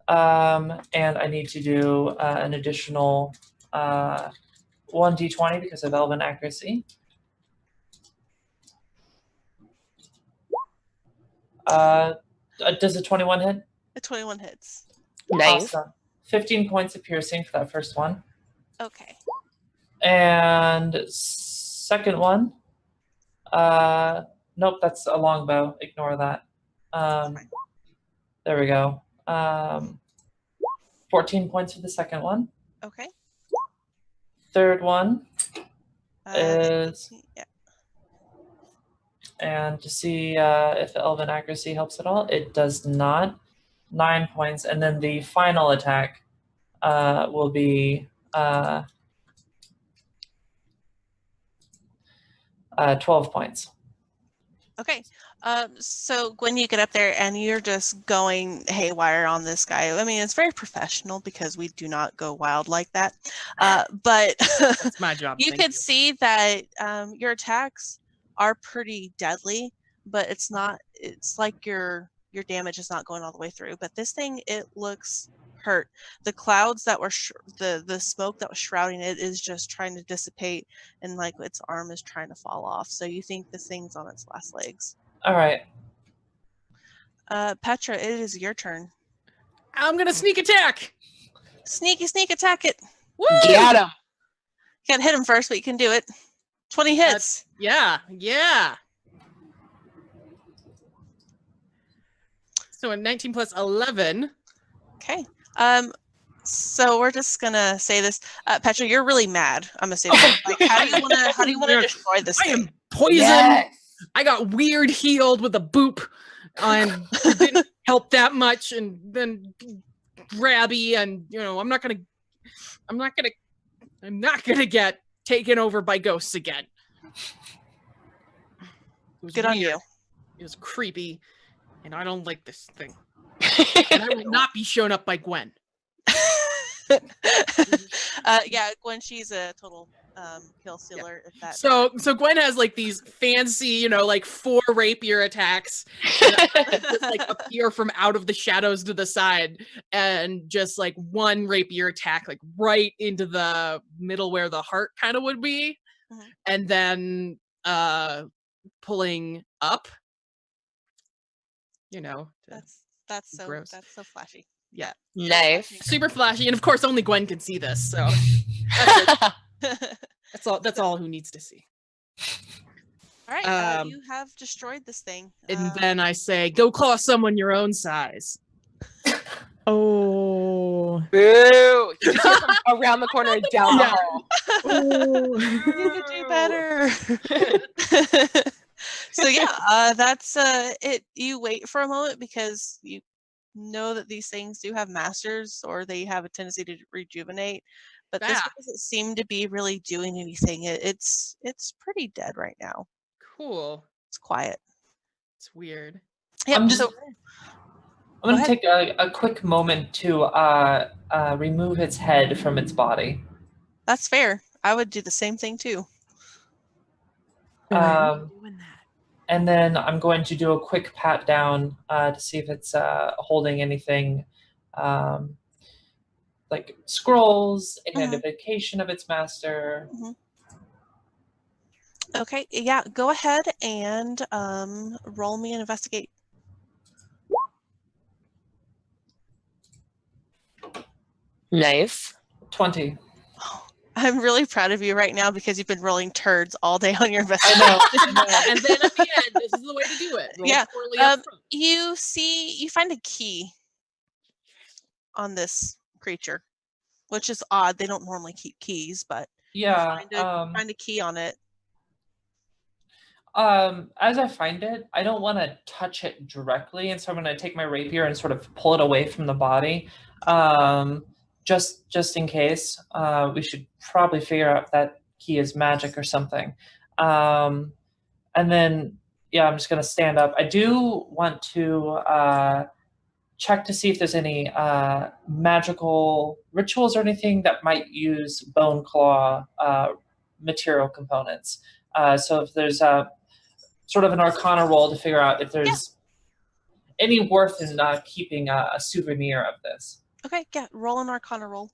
And I need to do an additional 1d20 because of Elven Accuracy. Does a 21 hit? A 21 hits. Nice. Awesome. 15 points of piercing for that first one. Okay. And second one. Nope, that's a longbow. Ignore that. There we go. 14 points for the second one. Okay. Third one is, yeah. and to see if elven accuracy helps at all, it does not. 9 points, and then the final attack will be 12 points. Okay. So Gwen, you get up there and you're just going haywire on this guy. I mean, it's very professional because we do not go wild like that. But That's my job. you could see that your attacks are pretty deadly, but it's not. It's like your damage is not going all the way through. But this thing, it looks hurt. The clouds that were the smoke that was shrouding it is just trying to dissipate, and like its arm is trying to fall off. So you think this thing's on its last legs. All right. Petra, it is your turn. I'm gonna sneak attack. Sneak attack it. Woo! Get him. You can't hit him first, but you can do it. 20 hits. Yeah. So a 19 plus 11. Okay. So we're just gonna say this. Petra, you're really mad. I'm gonna say that. Like, how do you wanna destroy this I thing? am poisoned. Yes. I got weird healed with a boop, and it didn't help that much. And then grabby, and I'm not gonna get taken over by ghosts again. It was Good on weird. you. It was creepy, and I don't like this thing. And I will not be shown up by Gwen. Yeah, Gwen, she's a total kill stealer. If that. So Gwen has like these fancy, like 4 rapier attacks that just like appear from out of the shadows to the side, and just like 1 rapier attack like right into the middle where the heart kind of would be, and then pulling up. That's so gross. That's so flashy. Yeah. Nice. Super flashy, and of course only Gwen can see this, so that's all who needs to see. All right, you have destroyed this thing. And then I say, go call someone your own size. Oh. Boo! You just hear from around the corner and down the hall. Oh. You could do better. So yeah, that's it. You wait for a moment because you know that these things do have masters, or they have a tendency to rejuvenate. But this one doesn't seem to be really doing anything. It's pretty dead right now. Cool. It's quiet. It's weird. Yeah, I'm going to take a quick moment to remove its head from its body. That's fair. I would do the same thing too. And then I'm going to do a quick pat down to see if it's holding anything like scrolls, identification of its master. Okay, yeah, go ahead and roll me an investigate. Nice. 20. I'm really proud of you right now because you've been rolling turds all day on your investigation. I know. And then at the end, this is the way to do it. Roll Yeah. poorly up front. You find a key on this creature, which is odd. They don't normally keep keys, but Yeah. find a key on it. As I find it, I don't want to touch it directly, and so I'm going to take my rapier and sort of pull it away from the body. Just in case, we should probably figure out if that key is magic or something. And then, yeah, I'm just going to stand up. I do want to check to see if there's any magical rituals or anything that might use bone claw material components. So if there's sort of an arcana roll to figure out if there's any worth in keeping a souvenir of this. Okay, yeah, roll an arcana roll.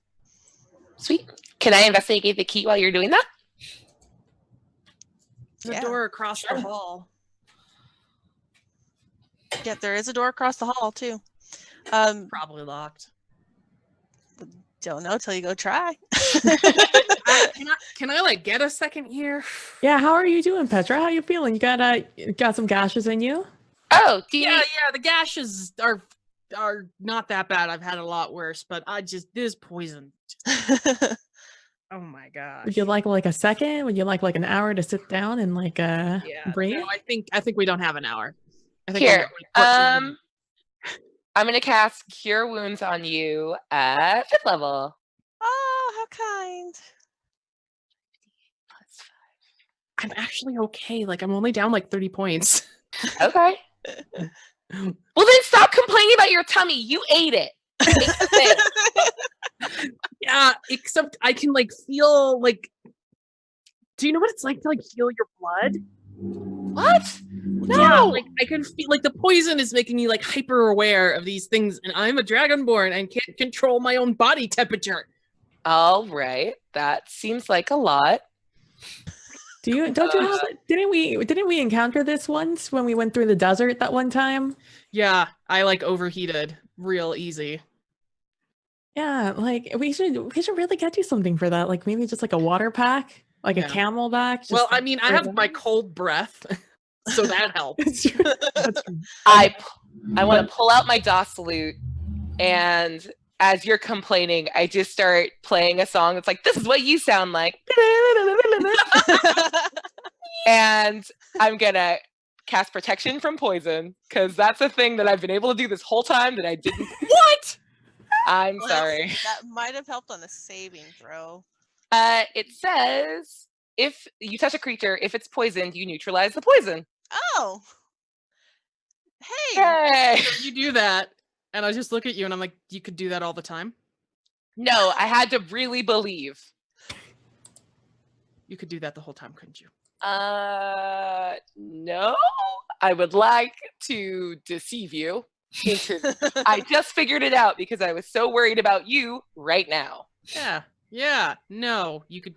Sweet. Can I investigate the key while you're doing that? The door across the hall. Yeah, there is a door across the hall too. Probably locked. Don't know till you go try. Can I like get a second here? Yeah, how are you doing, Petra? How you feeling? You got some gashes in you? Oh, Yeah, the gashes are are not that bad. I've had a lot worse, but this poison. Oh my gosh. Would you like a second? Would you like an hour to sit down and breathe? No, I think we don't have an hour. I think Here, we have, like, I'm gonna cast Cure Wounds on you at 5th level. Oh, how kind. I'm actually okay. Like, I'm only down like 30 points. Okay. Well, then stop complaining about your tummy. You ate it. Yeah, except I can feel do you know what it's like to feel your blood? What? No. Yeah, I can feel the poison is making me hyper aware of these things, and I'm a dragonborn and can't control my own body temperature. All right. That seems like a lot. Don't you have it? Didn't we encounter this once when we went through the desert that one time? Yeah, I overheated real easy. Yeah, we should really get you something for that. Maybe just a water pack, a camel back. Well, I mean, I have my cold breath, so that helps. That's true. I want to pull out my DOS lute, and as you're complaining, I just start playing a song that's this is what you sound like. And I'm gonna cast protection from poison, because that's a thing that I've been able to do this whole time that I didn't. What? I'm sorry. That might have helped on a saving throw. It says if you touch a creature, if it's poisoned, you neutralize the poison. Oh. Hey. So you do that, and I just look at you and I'm like, you could do that all the time? No, I had to really believe. You could do that the whole time, couldn't you? No. I would like to deceive you. I just figured it out because I was so worried about you right now. Yeah. No, you could.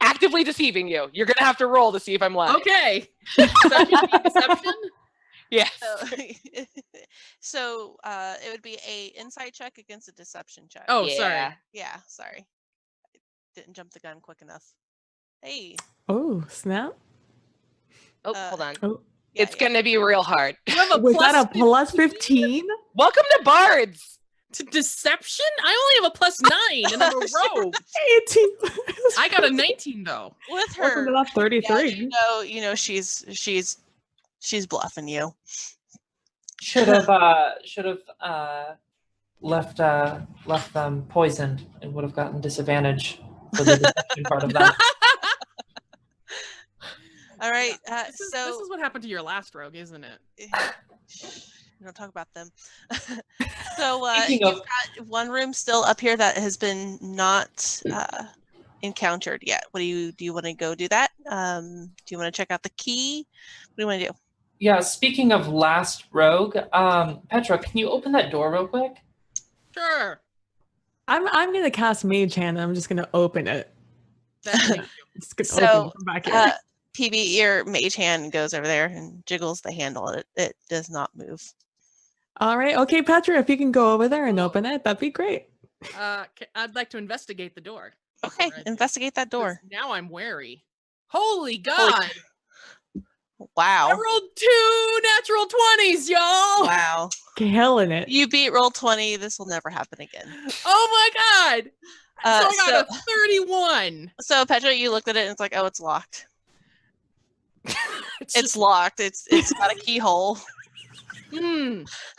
Actively deceiving you. You're gonna have to roll to see if I'm lying. Okay. Deception? Yes. So it would be a insight check against a deception check. Oh, Yeah. sorry. Yeah, sorry. I didn't jump the gun quick enough. Hey. Oh, snap. Oh, hold on. Oh. Yeah, It's gonna be real hard. You have a Was that a plus 15? Welcome to Bards. To deception? I only have a +9 and I'm a rogue. 18. I got a 19 though. With Welcome her, to that 33. yeah, you know, she's bluffing you. Should have left them poisoned and would have gotten disadvantage for the deception part of that. All right. This is what happened to your last rogue, isn't it? Don't talk about them. So Speaking you've of- got one room still up here that has been not encountered yet. What do you want to go do that? Do you want to check out the key? What do you want to do? Yeah, speaking of last rogue, Petra, can you open that door real quick? Sure. I'm gonna cast Mage Hand and I'm just gonna open it. Just gonna open it from back here. PB, your mage hand goes over there and jiggles the handle. It does not move. All right, okay, Petra, if you can go over there and open it, that'd be great. I'd like to investigate the door. Okay, investigate that door. Now I'm wary. Holy God! Wow. I rolled 2 natural 20s, y'all! Wow. Killing it. You beat roll 20. This will never happen again. Oh my God! So I got a 31. So Petra, you looked at it and it's like, oh, it's locked. It's It's locked. It's got a keyhole.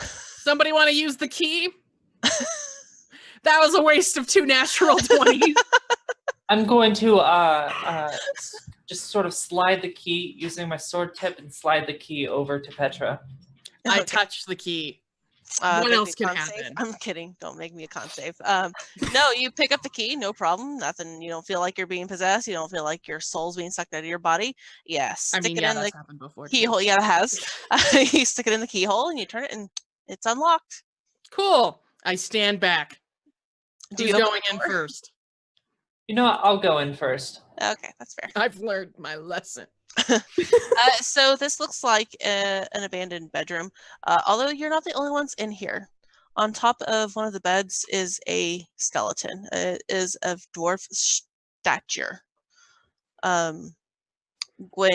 Somebody want to use the key? That was a waste of 2 natural 20s. I'm going to just sort of slide the key using my sword tip and slide the key over to Petra. I Okay. touched the key. What What else can happen? I'm kidding. Don't make me a con save. No, you pick up the key, no problem. Nothing. You don't feel like you're being possessed. You don't feel like your soul's being sucked out of your body. Yeah, stick it in that's the happened before. too. keyhole. Yeah, it has. You stick it in the keyhole and you turn it, and it's unlocked. Cool. I stand back. Do Who's you open going the in door? first? You know what? I'll go in first. Okay, that's fair. I've learned my lesson. So this looks like an abandoned bedroom. Although you're not the only ones in here. On top of one of the beds is a skeleton. It is of dwarf stature. Gwen,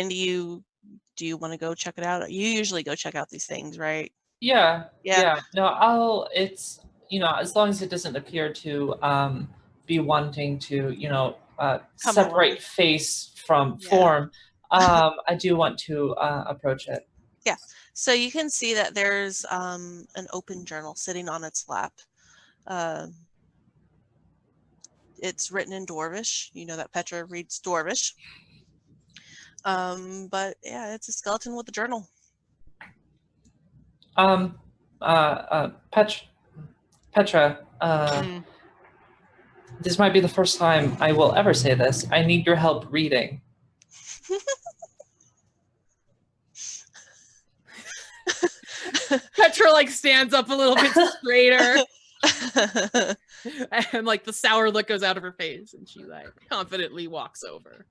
do you want to go check it out? You usually go check out these things, right? Yeah. No, it's, as long as it doesn't appear to be wanting to, separate face from form, I do want to approach it. Yeah. So you can see that there's an open journal sitting on its lap. It's written in Dwarvish. You know that Petra reads Dwarvish. But yeah, it's a skeleton with a journal. Petra, this might be the first time I will ever say this. I need your help reading. Petra like stands up a little bit straighter. And like the sour look goes out of her face and she like confidently walks over.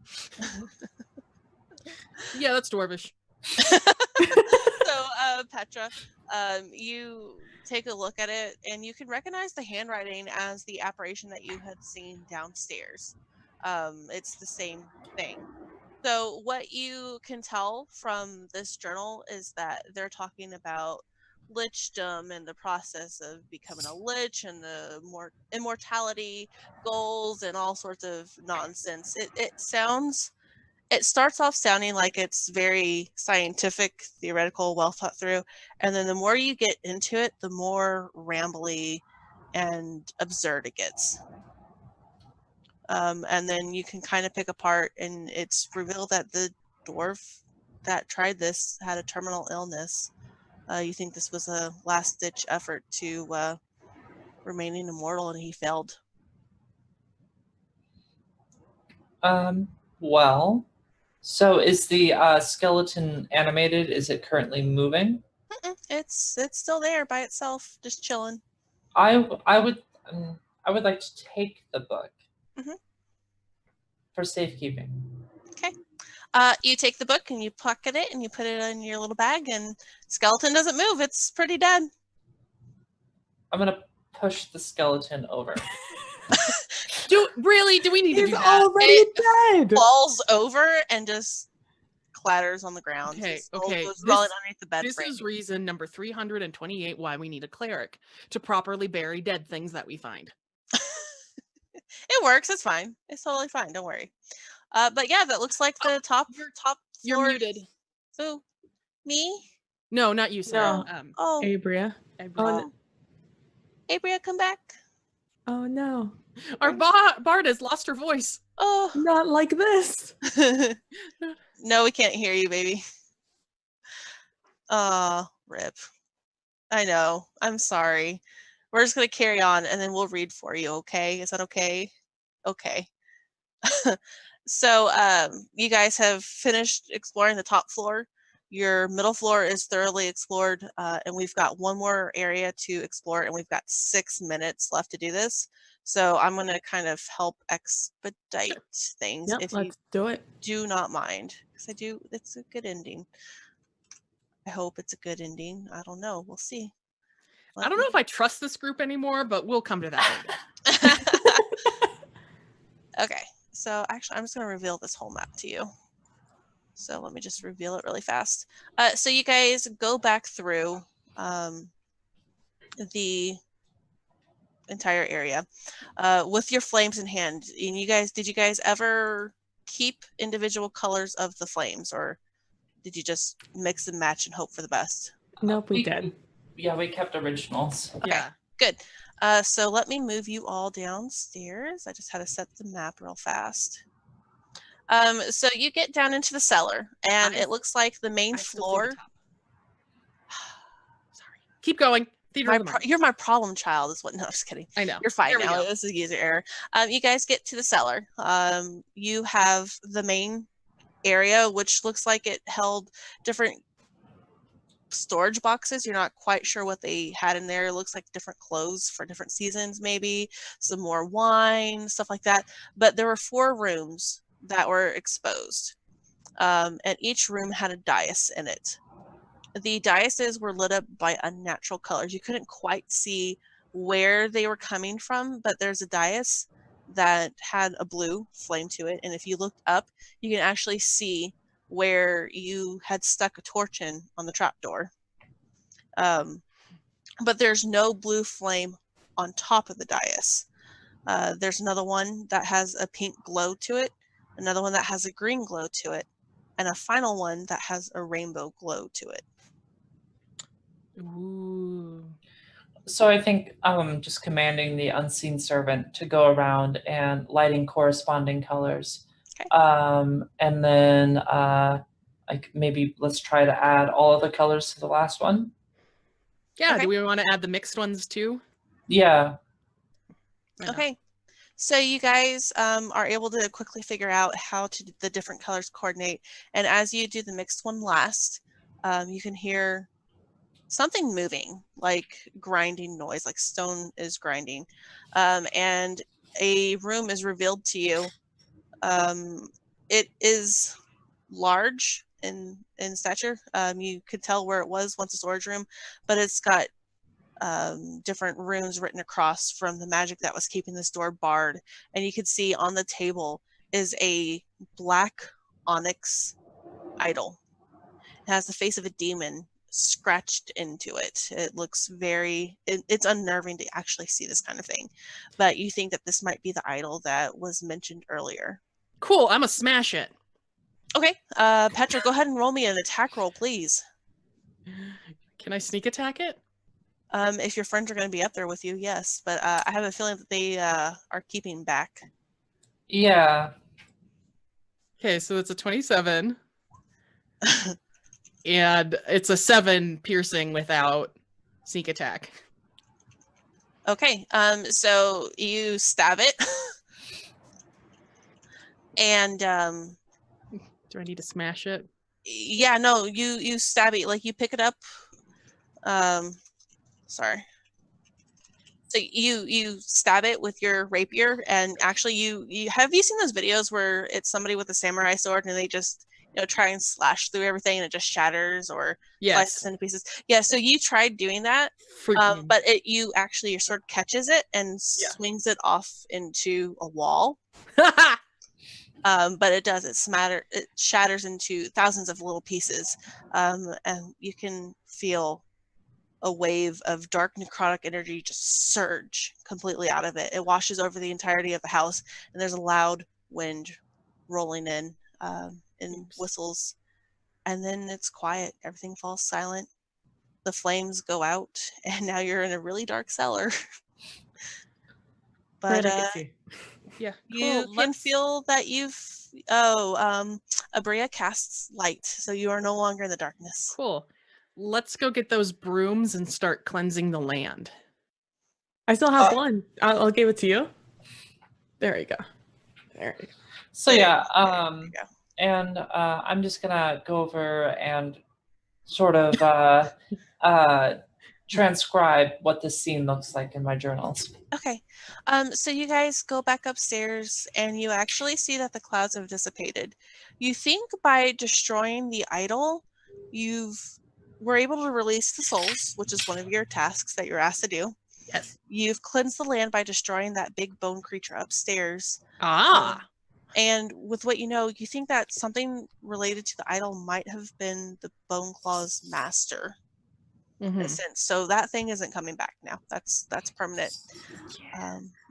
Yeah, that's Dwarvish. So Petra, you take a look at it and you can recognize the handwriting as the apparition that you had seen downstairs. It's the same thing. So what you can tell from this journal is that they're talking about lichdom and the process of becoming a lich and the more immortality goals and all sorts of nonsense. It starts off sounding like it's very scientific, theoretical, well thought through, and then the more you get into it, the more rambly and absurd it gets. And then you can kind of pick apart, and it's revealed that the dwarf that tried this had a terminal illness. You think this was a last-ditch effort to remaining immortal, and he failed. Well, so is the skeleton animated? Is it currently moving? It's still there by itself, just chilling. I would like to take the book for safekeeping. Okay. You take the book and you pocket it and you put it in your little bag, and skeleton doesn't move. It's pretty dead. I'm gonna push the skeleton over. Do we need to do that? Already dead. Falls over and just clatters on the ground. Okay. Goes rolling underneath the bed. This is reason number 328 why we need a cleric to properly bury dead things that we find. It works. It's fine. It's totally fine. Don't worry. But yeah, that looks like the top floor. You're muted. Who? Me? No, not you, Sarah. Oh, Abria. Oh. Abria, come back. Oh no. Our bard has lost her voice. Oh, not like this. No, we can't hear you, baby. Rip. I know. I'm sorry. We're just going to carry on and then we'll read for you, okay? Is that okay? Okay. So, you guys have finished exploring the top floor. Your middle floor is thoroughly explored, and we've got one more area to explore, and we've got 6 minutes left to do this. So I'm going to kind of help expedite things if let's do it. Do not mind, because it's a good ending. I hope it's a good ending. I don't know. We'll see. I don't know if I trust this group anymore, but we'll come to that later. Okay, so actually I'm just going to reveal this whole map to you. So let me just reveal it really fast. So you guys go back through the entire area with your flames in hand. And did you guys ever keep individual colors of the flames, or did you just mix and match and hope for the best? Nope, we did. Yeah, we kept originals. Okay, yeah. Good. So let me move you all downstairs. I just had to set the map real fast. So you get down into the cellar, and it looks like the main floor. Sorry. Keep going. You're my problem child, is what. No, just kidding. I know. You're fine now. This is user error. You guys get to the cellar. You have the main area, which looks like it held different storage boxes. You're not quite sure what they had in there. It looks like different clothes for different seasons, maybe some more wine, stuff like that. But there were 4 rooms that were exposed, and each room had a dais in it. The daises were lit up by unnatural colors. You couldn't quite see where they were coming from, but there's a dais that had a blue flame to it, and if you looked up, you can actually see where you had stuck a torch in on the trapdoor. But there's no blue flame on top of the dais. There's another one that has a pink glow to it, another one that has a green glow to it, and a final one that has a rainbow glow to it. Ooh. So I think just commanding the unseen servant to go around and lighting corresponding colors. Okay. And then like maybe let's try to add all of the colors to the last one. Yeah, Okay. do we want to add the mixed ones too? Yeah. Okay. So you guys are able to quickly figure out how to the different colors coordinate. And as you do the mixed one last, you can hear something moving, like grinding noise, like stone is grinding. And a room is revealed to you. It is large in stature. You could tell where it was once a storage room, but it's got different runes written across from the magic that was keeping this door barred. And you can see on the table is a black onyx idol. It has the face of a demon scratched into it. It looks it's unnerving to actually see this kind of thing. But you think that this might be the idol that was mentioned earlier. Cool, I'm gonna smash it. Okay, Petra, go ahead and roll me an attack roll, please. Can I sneak attack it? If your friends are going to be up there with you, yes. But I have a feeling that they are keeping back. Yeah. Okay, so it's a 27. And it's a 7 piercing without sneak attack. Okay, so you stab it. And do I need to smash it? Yeah, no, you stab it, like you pick it up. Sorry. So you stab it with your rapier, and actually you have you seen those videos where it's somebody with a samurai sword and they just try and slash through everything and it just shatters or slices into pieces? Yeah, so you tried doing that, but your sword catches it and swings it off into a wall. But it shatters into thousands of little pieces, and you can feel a wave of dark necrotic energy just surge completely out of it. It washes over the entirety of the house, and there's a loud wind rolling in whistles, and then it's quiet. Everything falls silent. The flames go out, and now you're in a really dark cellar. But yeah, cool. You can feel that Abria casts light, so you are no longer in the darkness. Cool. Let's go get those brooms and start cleansing the land. I still have one. I'll give it to you. There you go. There you go. So yeah, and I'm just gonna go over and sort of transcribe what this scene looks like in my journals. Okay, so you guys go back upstairs and you actually see that the clouds have dissipated. You think by destroying the idol, were able to release the souls, which is one of your tasks that you're asked to do. Yes. You've cleansed the land by destroying that big bone creature upstairs. And with what you think that something related to the idol might have been the Bone Claw's master. In a sense. So that thing isn't coming back now. That's permanent.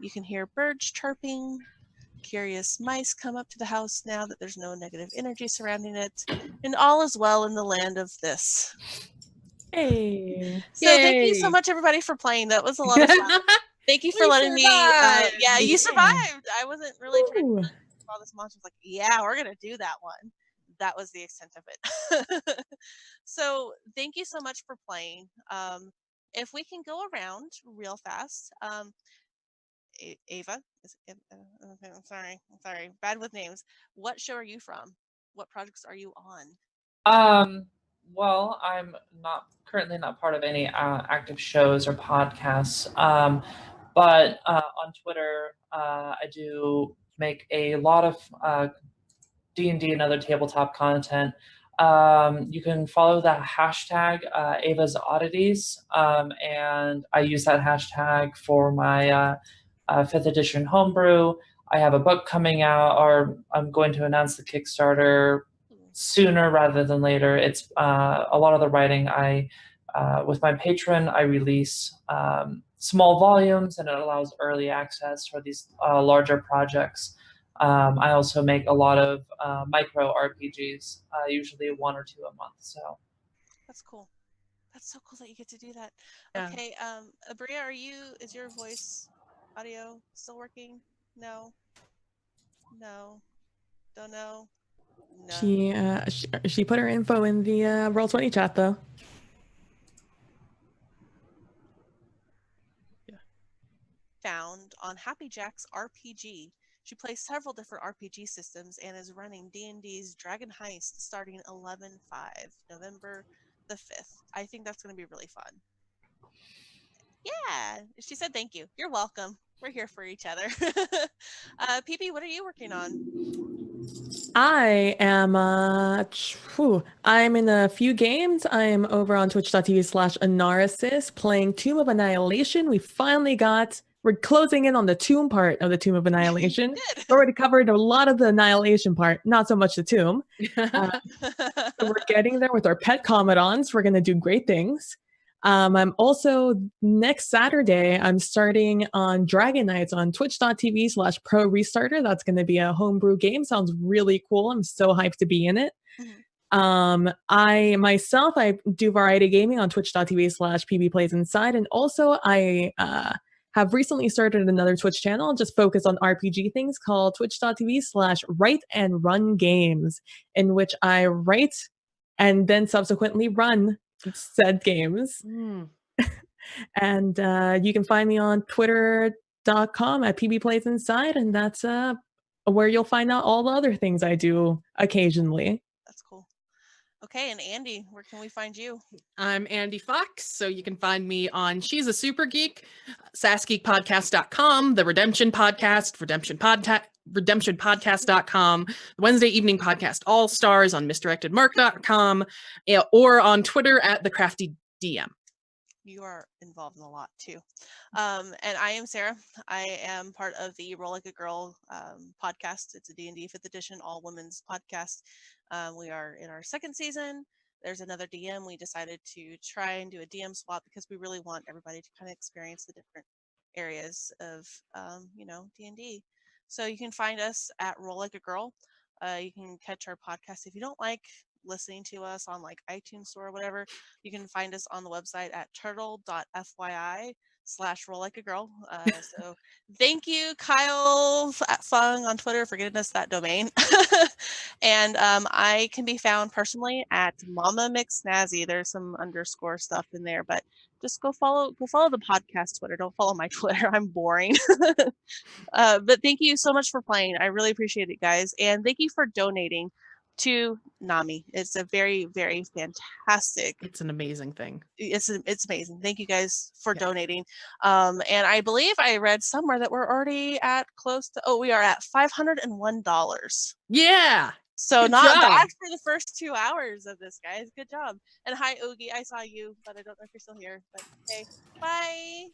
You can hear birds chirping. Curious mice come up to the house now that there's no negative energy surrounding it, and all is well in the land of this. Hey. So thank you so much, everybody, for playing. That was a lot of fun. Thank you for letting me. Yeah, you survived. I wasn't really trying to all this monster. Was like, yeah, we're gonna do that one. That was the extent of it. So thank you so much for playing. If we can go around real fast. Ava, I'm sorry, bad with names. What show are you from? What projects are you on? Well, I'm currently not part of any active shows or podcasts, but on Twitter, I do make a lot of D&D and other tabletop content. You can follow that hashtag Ava's Oddities, and I use that hashtag for my 5th edition homebrew. I have a book coming out, or I'm going to announce the Kickstarter sooner rather than later. It's a lot of the writing I with my Patreon, I release small volumes, and it allows early access for these larger projects. I also make a lot of micro RPGs, usually 1 or 2 a month. So that's cool. That's so cool that you get to do that. Yeah. Okay, Abria, is your voice audio still working? No. No. Don't know. No. She put her info in the Roll20 chat though. Yeah. Found on Happy Jack's RPG. She plays several different RPG systems and is running D&D's Dragon Heist starting 11/5, November the 5th. I think that's going to be really fun. Yeah, she said thank you. You're welcome. We're here for each other. PP, what are you working on? I am I'm in a few games. I'm over on twitch.tv/Anarasis playing Tomb of Annihilation. We're closing in on the tomb part of the Tomb of Annihilation. We've already covered a lot of the Annihilation part, not so much the tomb. So we're getting there with our pet Commodons. We're going to do great things. I'm also, next Saturday, I'm starting on Dragon Knights on twitch.tv/pro restarter. That's going to be a homebrew game. Sounds really cool. I'm so hyped to be in it. I do variety gaming on twitch.tv/pbplaysinside. And also I have recently started another Twitch channel just focused on RPG things called twitch.tv/write and run games, in which I write and then subsequently run said games. And you can find me on twitter.com at pbplaysinside, and that's where you'll find out all the other things I do occasionally. That's cool. Okay, and Andy, where can we find you? I'm Andy Fox, so you can find me on She's a Super Geek, sassgeekpodcast.com, the Redemption Podcast, redemptionpodcast.com, the Wednesday Evening Podcast All Stars on misdirectedmark.com, or on Twitter at the Crafty DM. You are involved in a lot too. And I am Sarah. I am part of the Roll Like a Girl podcast. It's a D&D 5th edition all women's podcast. We are in our 2nd season. There's another DM. We decided to try and do a DM swap because we really want everybody to kind of experience the different areas of D&D. So you can find us at Roll Like a Girl. You can catch our podcast if you don't like listening to us on like iTunes Store or whatever. You can find us on the website at turtle.fyi/roll like a girl. So thank you, Kyle Fung on Twitter, for getting us that domain. And I can be found personally at Mama McSnazzy. There's some underscore stuff in there, but just go follow the podcast Twitter. Don't follow my Twitter. I'm boring. But thank you so much for playing. I really appreciate it, guys. And thank you for donating to NAMI. It's a very, very fantastic. It's an amazing thing. It's amazing. Thank you guys for donating. And I believe I read somewhere that we're already at we are at $501. Yeah. So good not job. bad for the first 2 hours of this, guys. Good job. And hi, Oogie. I saw you, but I don't know if you're still here. But okay, bye.